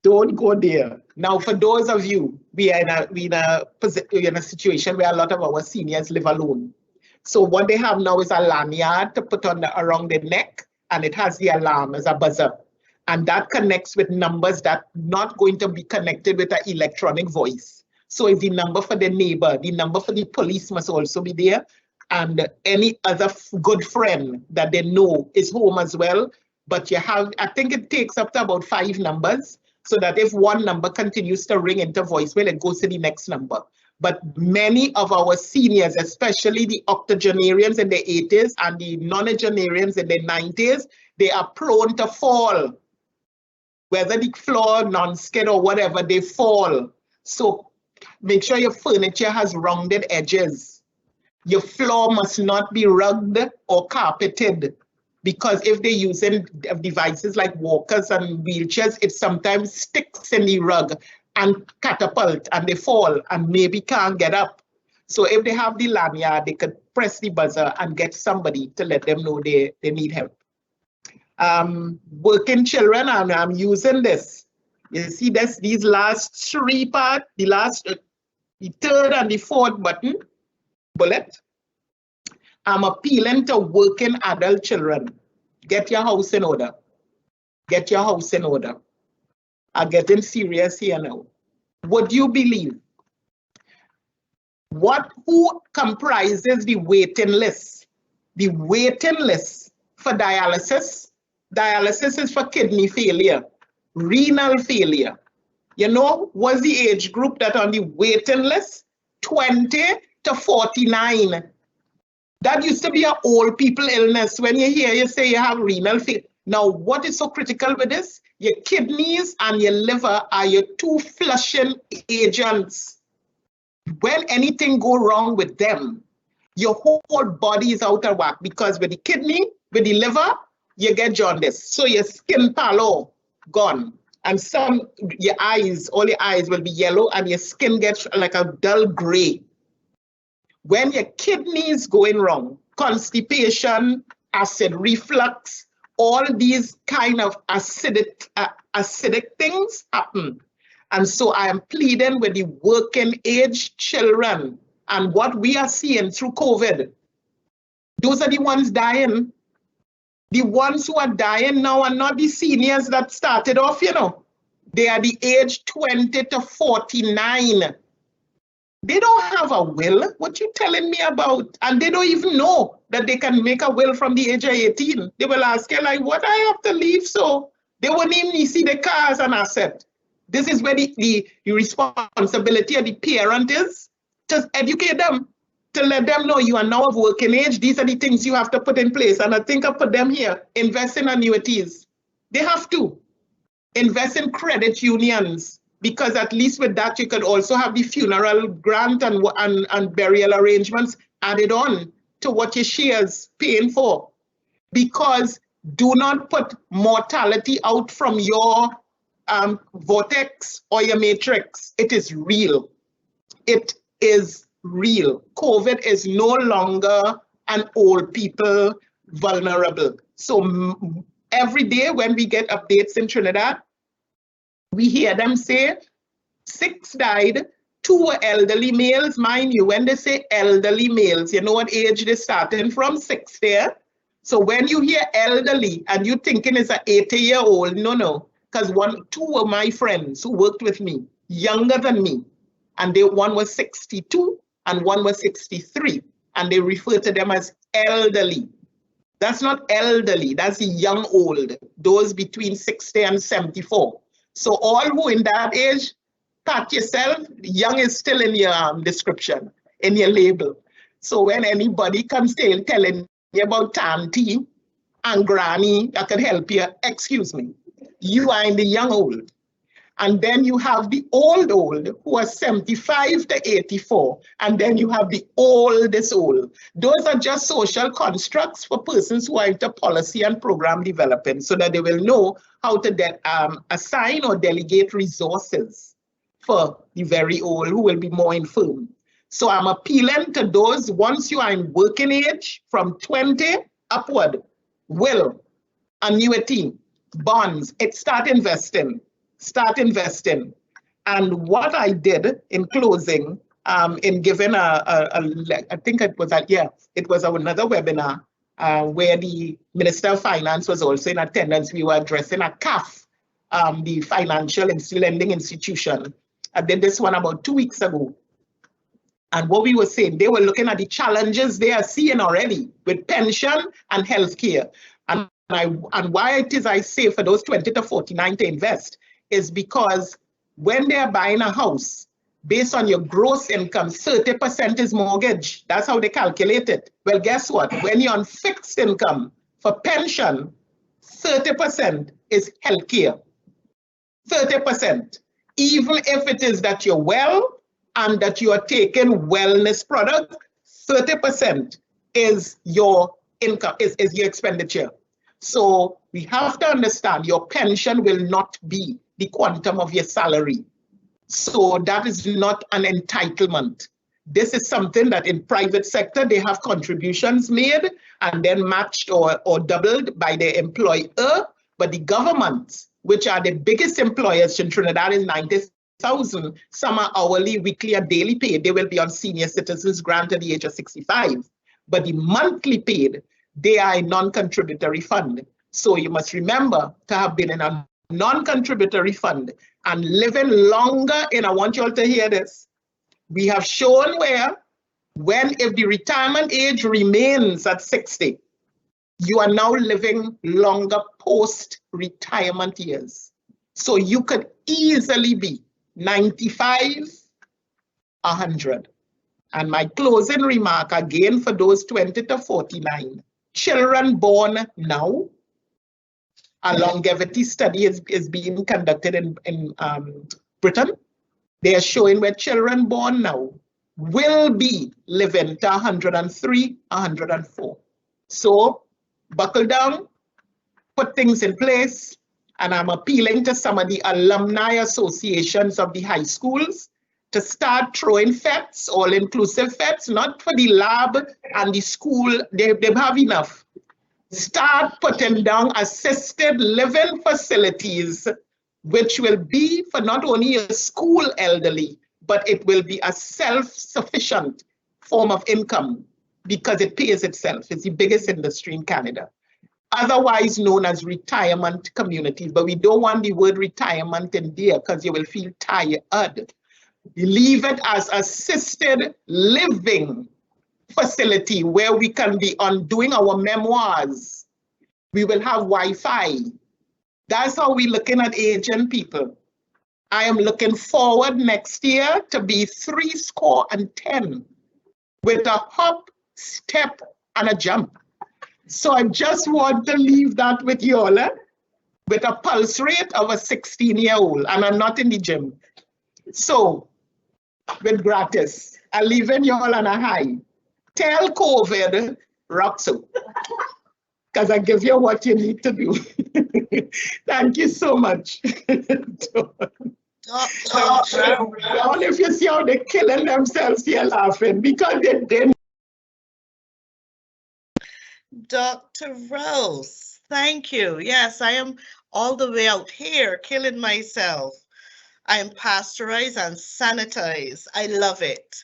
don't go there. Now, for those of you, we are in a situation where a lot of our seniors live alone. So what they have now is a lanyard to put on around the neck, and it has the alarm as a buzzer. And that connects with numbers that not going to be connected with an electronic voice. So if the number for the neighbor, the number for the police must also be there, and any other good friend that they know is home as well. But you have, I think it takes up to about 5 numbers, so that if one number continues to ring into voicemail, it goes to the next number. But many of our seniors, especially the octogenarians in the 80s and the nonagenarians in the 90s, they are prone to fall. Whether the floor, non-skid or whatever, they fall. So make sure your furniture has rounded edges. Your floor must not be rugged or carpeted, because if they're using devices like walkers and wheelchairs, it sometimes sticks in the rug and catapult and they fall and maybe can't get up. So if they have the lanyard, they could press the buzzer and get somebody to let them know they need help. working children, and I'm using this. You see this, these last three parts, the third and the fourth bullet. I'm appealing to working adult children. Get your house in order. Get your house in order. I'm getting serious here now. Would you believe who comprises the waiting list? The waiting list for dialysis. Dialysis is for kidney failure, renal failure. You know, what's the age group that on the waiting list? 20 to 49. That used to be an old people illness. When you hear you say you have renal failure. Now, what is so critical with this? Your kidneys and your liver are your two flushing agents. When anything go wrong with them, your whole body is out of whack, because with the kidney, with the liver, you get jaundice. So your skin pallor, gone. And your eyes, all your eyes will be yellow and your skin gets like a dull gray. When your kidneys going wrong, constipation, acid reflux, all these kind of acidic things happen. And so I am pleading with the working age children, and what we are seeing through COVID. Those are the ones dying. The ones who are dying now are not the seniors that started off, you know. They are the age 20 to 49. They don't have a will. What you telling me about? And they don't even know that they can make a will from the age of 18. They will ask you, like, what I have to leave? So they won't even see the car as an asset. This is where the responsibility of the parent is, to educate them, to let them know you are now of working age. These are the things you have to put in place. And I think I put them here. Invest in annuities. They have to. Invest in credit unions, because at least with that, you could also have the funeral grant and burial arrangements added on to what your shares paying for. Because do not put mortality out from your vortex or your matrix. It is real. It is real. COVID is no longer an old people vulnerable. So every day when we get updates in Trinidad, we hear them say 6 died, 2 were elderly males. Mind you, when they say elderly males, you know what age they're starting from? 6 there. So when you hear elderly and you're thinking it's an 80-year-old, no. Because 2 were my friends who worked with me, younger than me. And one was 62 and one was 63. And they refer to them as elderly. That's not elderly, that's the young old, those between 60 and 74. So all who in that age, pat yourself, young is still in your description, in your label. So when anybody comes telling you about auntie and granny that can help you, excuse me, you are in the young old. And then you have the old who are 75 to 84. And then you have the oldest old. Those are just social constructs for persons who are into policy and program development, so that they will know how to assign or delegate resources for the very old who will be more infirm. So I'm appealing to those, once you are in working age, from 20 upward, will, annuity, bonds, start investing. Start investing. And what I did in closing, in giving I think it was another webinar where the Minister of Finance was also in attendance. We were addressing a CAF, the financial lending institution. I did this one about 2 weeks ago. And what we were saying, they were looking at the challenges they are seeing already with pension and healthcare. And why it is I say for those 20 to 49 to invest is because when they're buying a house, based on your gross income, 30% is mortgage. That's how they calculate it. Well, guess what? When you're on fixed income for pension, 30% is healthcare. 30%. Even if it is that you're well and that you are taking wellness product, 30% is your income, is your expenditure. So we have to understand your pension will not be the quantum of your salary. So that is not an entitlement. This is something that in private sector, they have contributions made and then matched or doubled by the employer. But the government, which are the biggest employers in Trinidad, is 90,000. Some are hourly, weekly, and daily paid. They will be on senior citizens grant at the age of 65. But the monthly paid, they are a non-contributory fund. So you must remember to have been in a non-contributory fund and living longer, and I want you all to hear this. We have shown where, if the retirement age remains at 60, you are now living longer post-retirement years. So you could easily be 95, 100. And my closing remark again for those 20 to 49, children born now, a longevity study is being conducted in Britain. They are showing where children born now will be living to 103, 104. So buckle down, put things in place, and I'm appealing to some of the alumni associations of the high schools to start throwing FETs, all-inclusive FETs, not for the lab and the school, they have enough. Start putting down assisted living facilities, which will be for not only a school elderly, but it will be a self-sufficient form of income because it pays itself. It's the biggest industry in Canada, otherwise known as retirement communities. But we don't want the word retirement in there because you will feel tired. We leave it as assisted living facility where we can be on doing our memoirs. We will have Wi-Fi. That's how we're looking at aging people. I am looking forward next year to be 70 with a hop, step, and a jump. So I just want to leave that with you all, with a pulse rate of a 16-year-old, and I'm not in the gym. So, with gratis, I'm leaving you all on a high. Tell COVID, Rouse, because I give you what you need to do. Thank you so much. If you see how they're killing themselves here laughing, because they didn't.
Dr. Rouse, thank you. Yes, I am all the way out here killing myself. I am pasteurized and sanitized. I love it.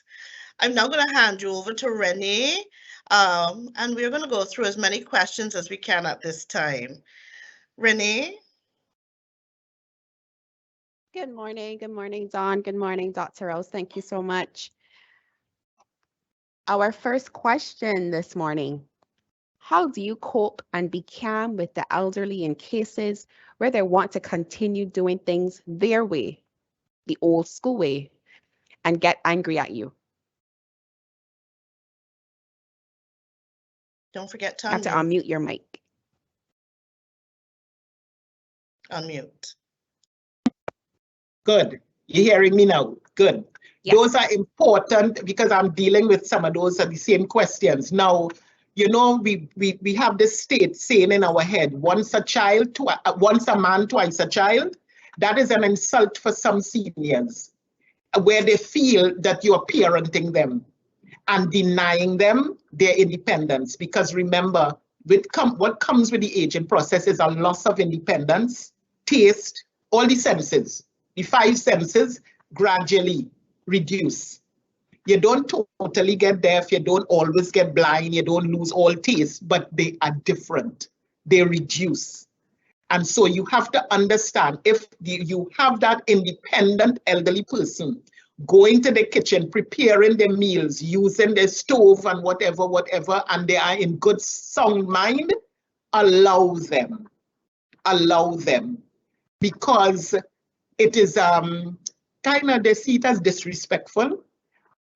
I'm now going to hand you over to Renee, and we're going to go through as many questions as we can at this time. Renee?
Good morning, Dawn. Good morning, Dr. Rouse. Thank you so much. Our first question this morning: how do you cope and be calm with the elderly in cases where they want to continue doing things their way, the old school way, and get angry at you?
Don't forget to
You have to unmute your mic.
Unmute.
Good. You're hearing me now? Good. Yes. Those are important because I'm dealing with some of those are the same questions. Now, you know, we have this state saying in our head, once a man, twice a child. That is an insult for some seniors, where they feel that you're parenting them and denying them their independence. Because remember, what comes with the aging process is a loss of independence, taste, all the senses. The 5 senses gradually reduce. You don't totally get deaf, you don't always get blind, you don't lose all taste, but they are different. They reduce. And so you have to understand, if you have that independent elderly person going to the kitchen, preparing their meals, using their stove and whatever, and they are in good sound mind, allow them. Allow them. Because it is kind of, they see it as disrespectful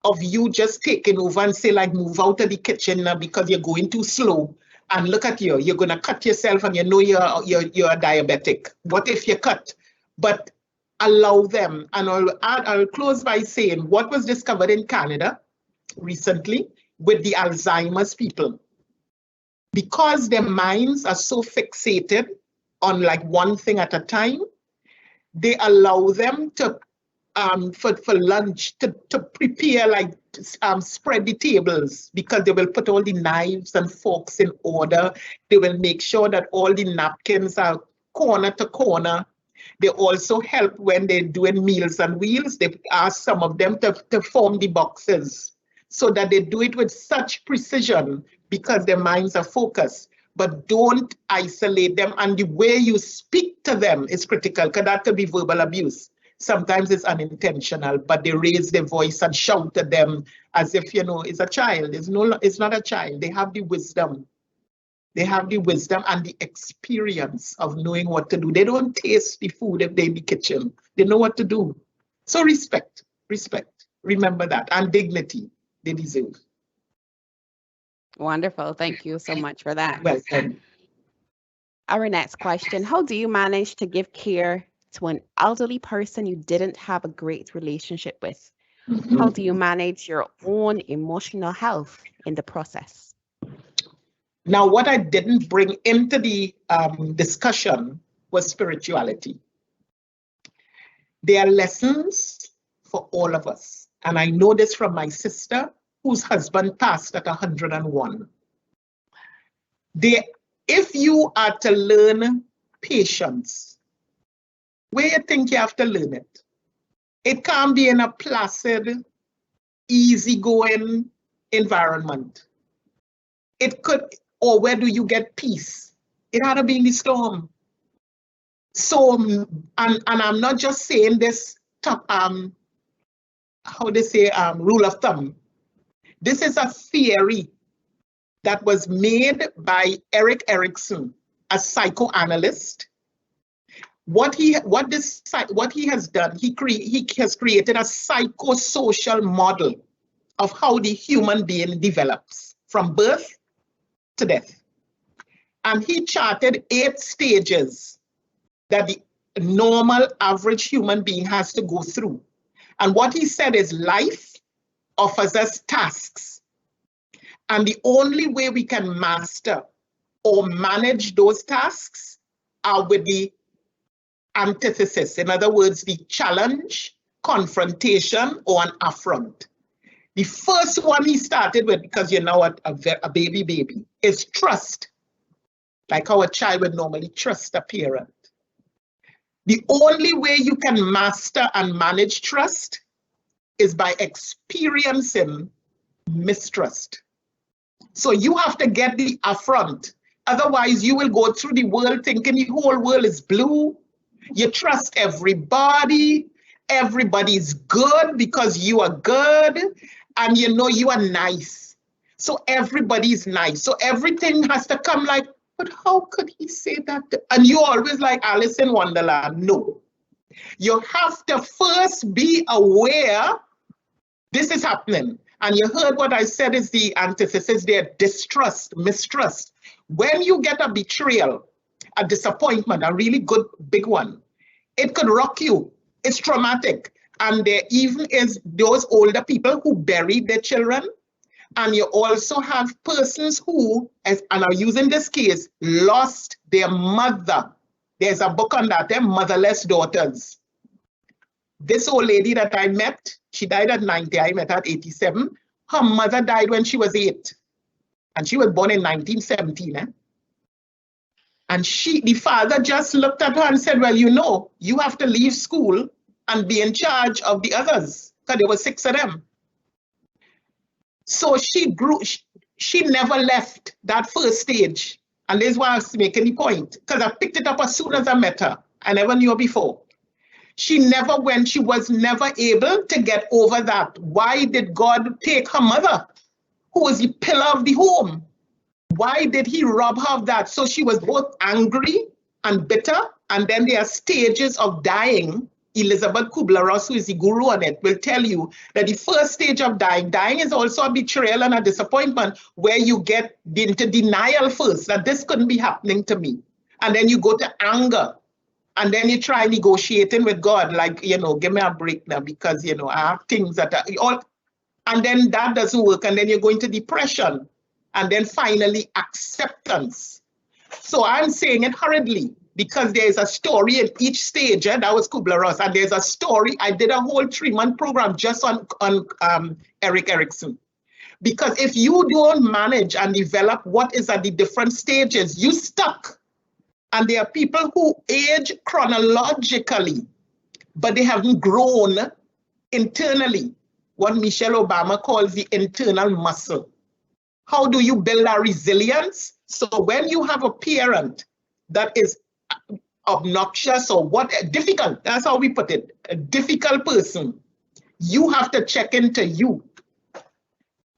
of you just taking over and say, like, move out of the kitchen now because you're going too slow. And look at you, you're gonna cut yourself and you know you're diabetic. What if you cut? But allow them. And I'll close by saying what was discovered in Canada recently with the Alzheimer's people. Because their minds are so fixated on like one thing at a time, they allow them to for lunch to prepare, like spread the tables, because they will put all the knives and forks in order. They will make sure that all the napkins are corner to corner. They also help when they're doing Meals on Wheels. They ask some of them to form the boxes so that they do it with such precision because their minds are focused. But don't isolate them. And the way you speak to them is critical, because that could be verbal abuse. Sometimes it's unintentional, but they raise their voice and shout at them as if, it's a child. It's not a child. They have the wisdom. They have the wisdom and the experience of knowing what to do. They don't taste the food if they're in the kitchen. They know what to do. So respect. Remember that. And dignity they deserve.
Wonderful. Thank you so much for that.
Welcome.
Our next question: how do you manage to give care to an elderly person you didn't have a great relationship with?
Mm-hmm.
How do you manage your own emotional health in the process?
Now, what I didn't bring into the discussion was spirituality. There are lessons for all of us. And I know this from my sister, whose husband passed at 101. If you are to learn patience, where you think you have to learn it? It can't be in a placid, easygoing environment. It could, or where do you get peace? It had to be in the storm. So, and I'm not just saying this, rule of thumb. This is a theory that was made by Erik Erikson, a psychoanalyst. What he has done, he has created a psychosocial model of how the human being develops from birth to death. And he charted 8 stages that the normal average human being has to go through. And what he said is life offers us tasks. And the only way we can master or manage those tasks are with the antithesis. In other words, the challenge, confrontation, or an affront. The first one he started with, because you're now a baby, is trust. Like how a child would normally trust a parent. The only way you can master and manage trust is by experiencing mistrust. So you have to get the affront. Otherwise, you will go through the world thinking the whole world is blue. You trust everybody. Everybody's good because you are good. And you are nice. So everybody's nice. So everything has to come like, but how could he say that? And you always like Alice in Wonderland. No. You have to first be aware this is happening. And you heard what I said is the antithesis there, distrust, mistrust. When you get a betrayal, a disappointment, a really good big one, it could rock you. It's traumatic. And there even is those older people who buried their children. And you also have persons who, and are using this case, lost their mother. There's a book on that, Motherless Daughters. This old lady that I met, she died at 90, I met her at 87. Her mother died when she was 8. And she was born in 1917. And the father just looked at her and said, well, you have to leave school and be in charge of the others, because there were 6 of them. So she never left that first stage. And this is why I was making the point, because I picked it up as soon as I met her. I never knew her before. She was never able to get over that. Why did God take her mother, who was the pillar of the home? Why did he rob her of that? So she was both angry and bitter. And then there are stages of dying. Elizabeth Kubler-Ross, who is the guru on it, will tell you that the first stage of dying is also a betrayal and a disappointment, where you get into denial first, that this couldn't be happening to me. And then you go to anger. And then you try negotiating with God, like, give me a break now, because, I have things that are all, and then that doesn't work. And then you're going to depression. And then finally acceptance. So I'm saying it hurriedly. because there's a story in each stage. That was Kubler-Ross, and there's a story. I did a whole 3-month program just on Erik Erikson. Because if you don't manage and develop what is at the different stages, you stuck. And there are people who age chronologically, but they haven't grown internally, what Michelle Obama calls the internal muscle. How do you build a resilience? So when you have a parent that is obnoxious or what, difficult, that's how we put it, a difficult person, you have to check into you.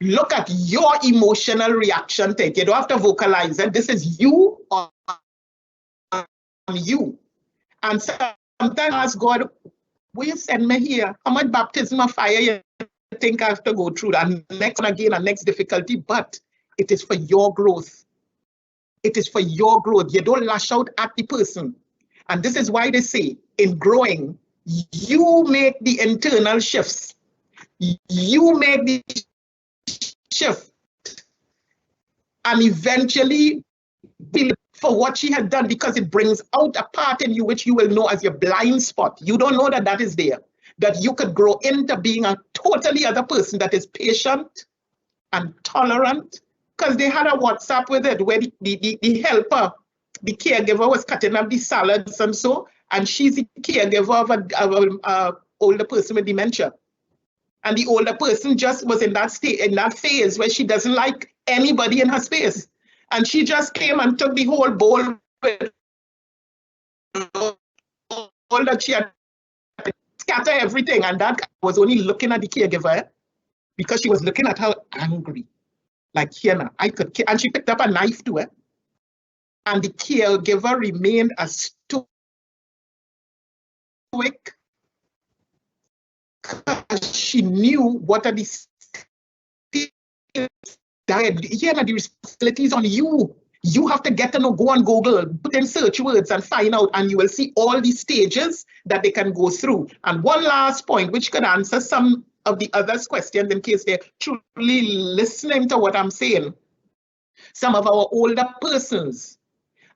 Look at your emotional reaction to it. You don't have to vocalize it. This is you on you. And sometimes ask God, will you send me here? How much baptism of fire you think I have to go through? And next one again, and next difficulty, but it is for your growth. It is for your growth. You don't lash out at the person. And this is why they say, in growing, you make the internal shifts. You make the shift. And eventually, for what she had done, because it brings out a part in you which you will know as your blind spot. You don't know that that is there. That you could grow into being a totally other person that is patient and tolerant. Because they had a WhatsApp with it where the helper, the caregiver was cutting up the salads and so, and she's the caregiver of a older person with dementia. And the older person just was in that state, in that phase where she doesn't like anybody in her space. And she just came and took the whole bowl with all that she had, scatter everything. And that was only looking at the caregiver because she was looking at her angry. Like, here now, I could kill. And she picked up a knife to her. And the caregiver remained as stoic because she knew what are the the responsibilities on you. You have to get to know, go on Google, put in search words and find out, and you will see all the stages that they can go through. And one last point, which could answer some of the others' questions in case they're truly listening to what I'm saying. Some of our older persons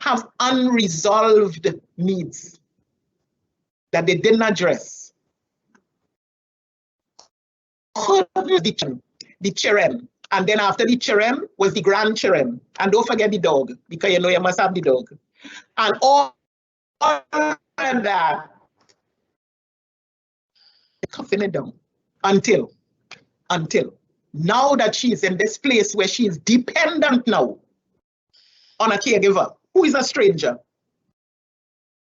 have unresolved needs that they didn't address. The children. And then after the children was the grandchildren. And don't forget the dog, because you know you must have the dog. And all of that, coughing it down until now that she's in this place where she is dependent now on a caregiver who is a stranger.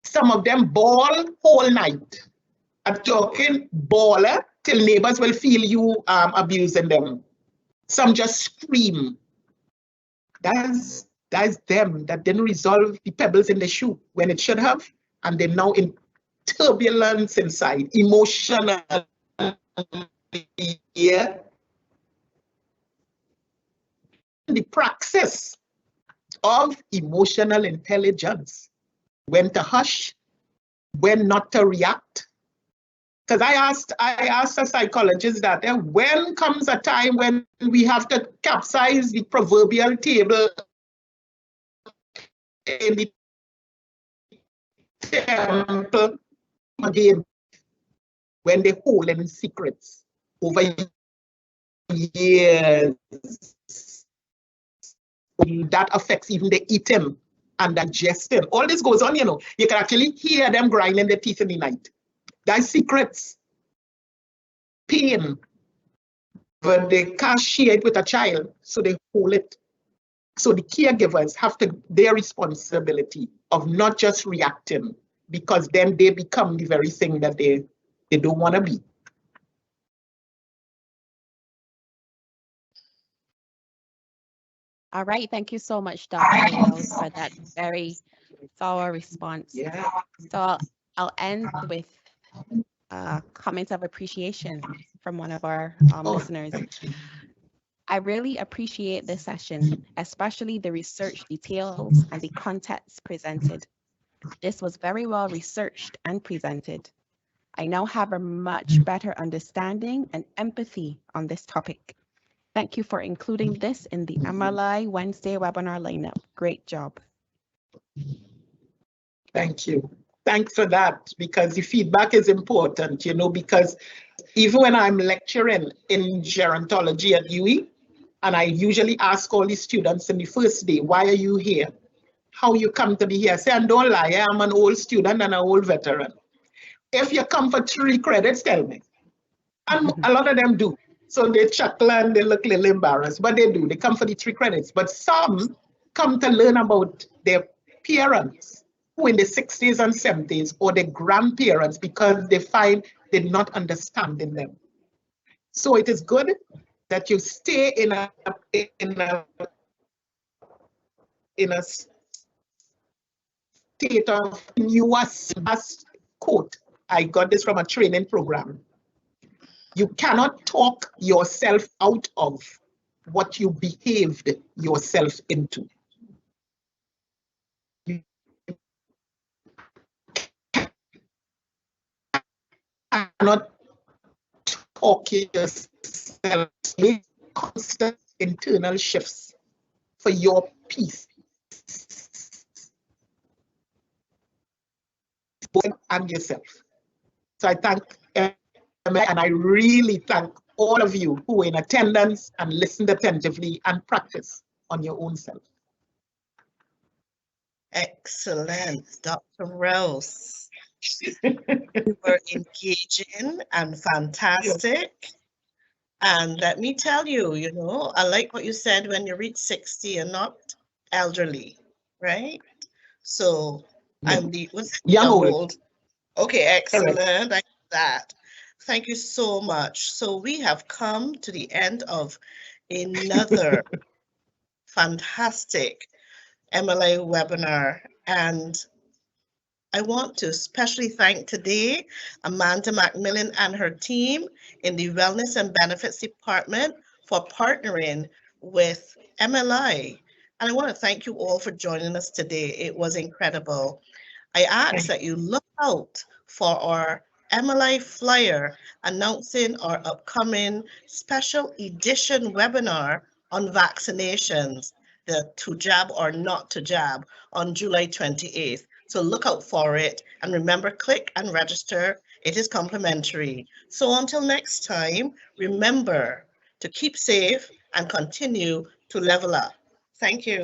Some of them bawl whole night. I'm talking baller till neighbors will feel you abusing them. Some just scream. That's them that didn't resolve the pebbles in the shoe when it should have, and they're now in turbulence inside, emotional. Yeah. The praxis of emotional intelligence, when to hush, when not to react. Because I asked a psychologist that when comes a time when we have to capsize the proverbial table in the temple again, when they hold in secrets over years. That affects even the eating and digestion. All this goes on, you know. You can actually hear them grinding their teeth in the night. That's secrets. Pain. But they can't share it with a child, so they hold it. So the caregivers have their responsibility of not just reacting, because then they become the very thing that they don't want to be.
All right, thank you so much, Dr. Rouse, for that very thorough response.
Yeah.
So I'll end with a comment of appreciation from one of our listeners. I really appreciate this session, especially the research details and the context presented. This was very well researched and presented. I now have a much better understanding and empathy on this topic. Thank you for including this in the MLI Wednesday webinar lineup. Great job.
Thank you. Thanks for that, because the feedback is important, you know, because even when I'm lecturing in gerontology at UE, and I usually ask all the students in the first day, why are you here? How you come to be here? I say, and don't lie, I'm an old student and an old veteran. If you come for 3 credits, tell me. And a lot of them do. So they chuckle and they look a little embarrassed, but they do. They come for the 3 credits. But some come to learn about their parents who in the 60s and 70s, or their grandparents, because they find they're not understanding them. So it is good that you stay in a state of newest quote. I got this from a training program. You cannot talk yourself out of what you behaved yourself into. You cannot talk yourself, make constant internal shifts for your peace and yourself. So I thank Emma, and I really thank all of you who are in attendance and listened attentively and practice on your own self.
Excellent, Dr. Rouse. You were engaging and fantastic. And let me tell you, you know, I like what you said, when you reach 60 and not elderly, right? So I'm the
young old.
Okay, excellent. I like that. Thank you so much. So we have come to the end of another fantastic MLA webinar, and I want to especially thank today Amanda McMillan and her team in the Wellness and Benefits Department for partnering with MLI. And I want to thank you all for joining us today. It was incredible. I ask that you look out for our MLI flyer announcing our upcoming special edition webinar on vaccinations, the to jab or not to jab, on July 28th. So look out for it, and remember, click and register. It is complimentary. So until next time, remember to keep safe and continue to level up. Thank you.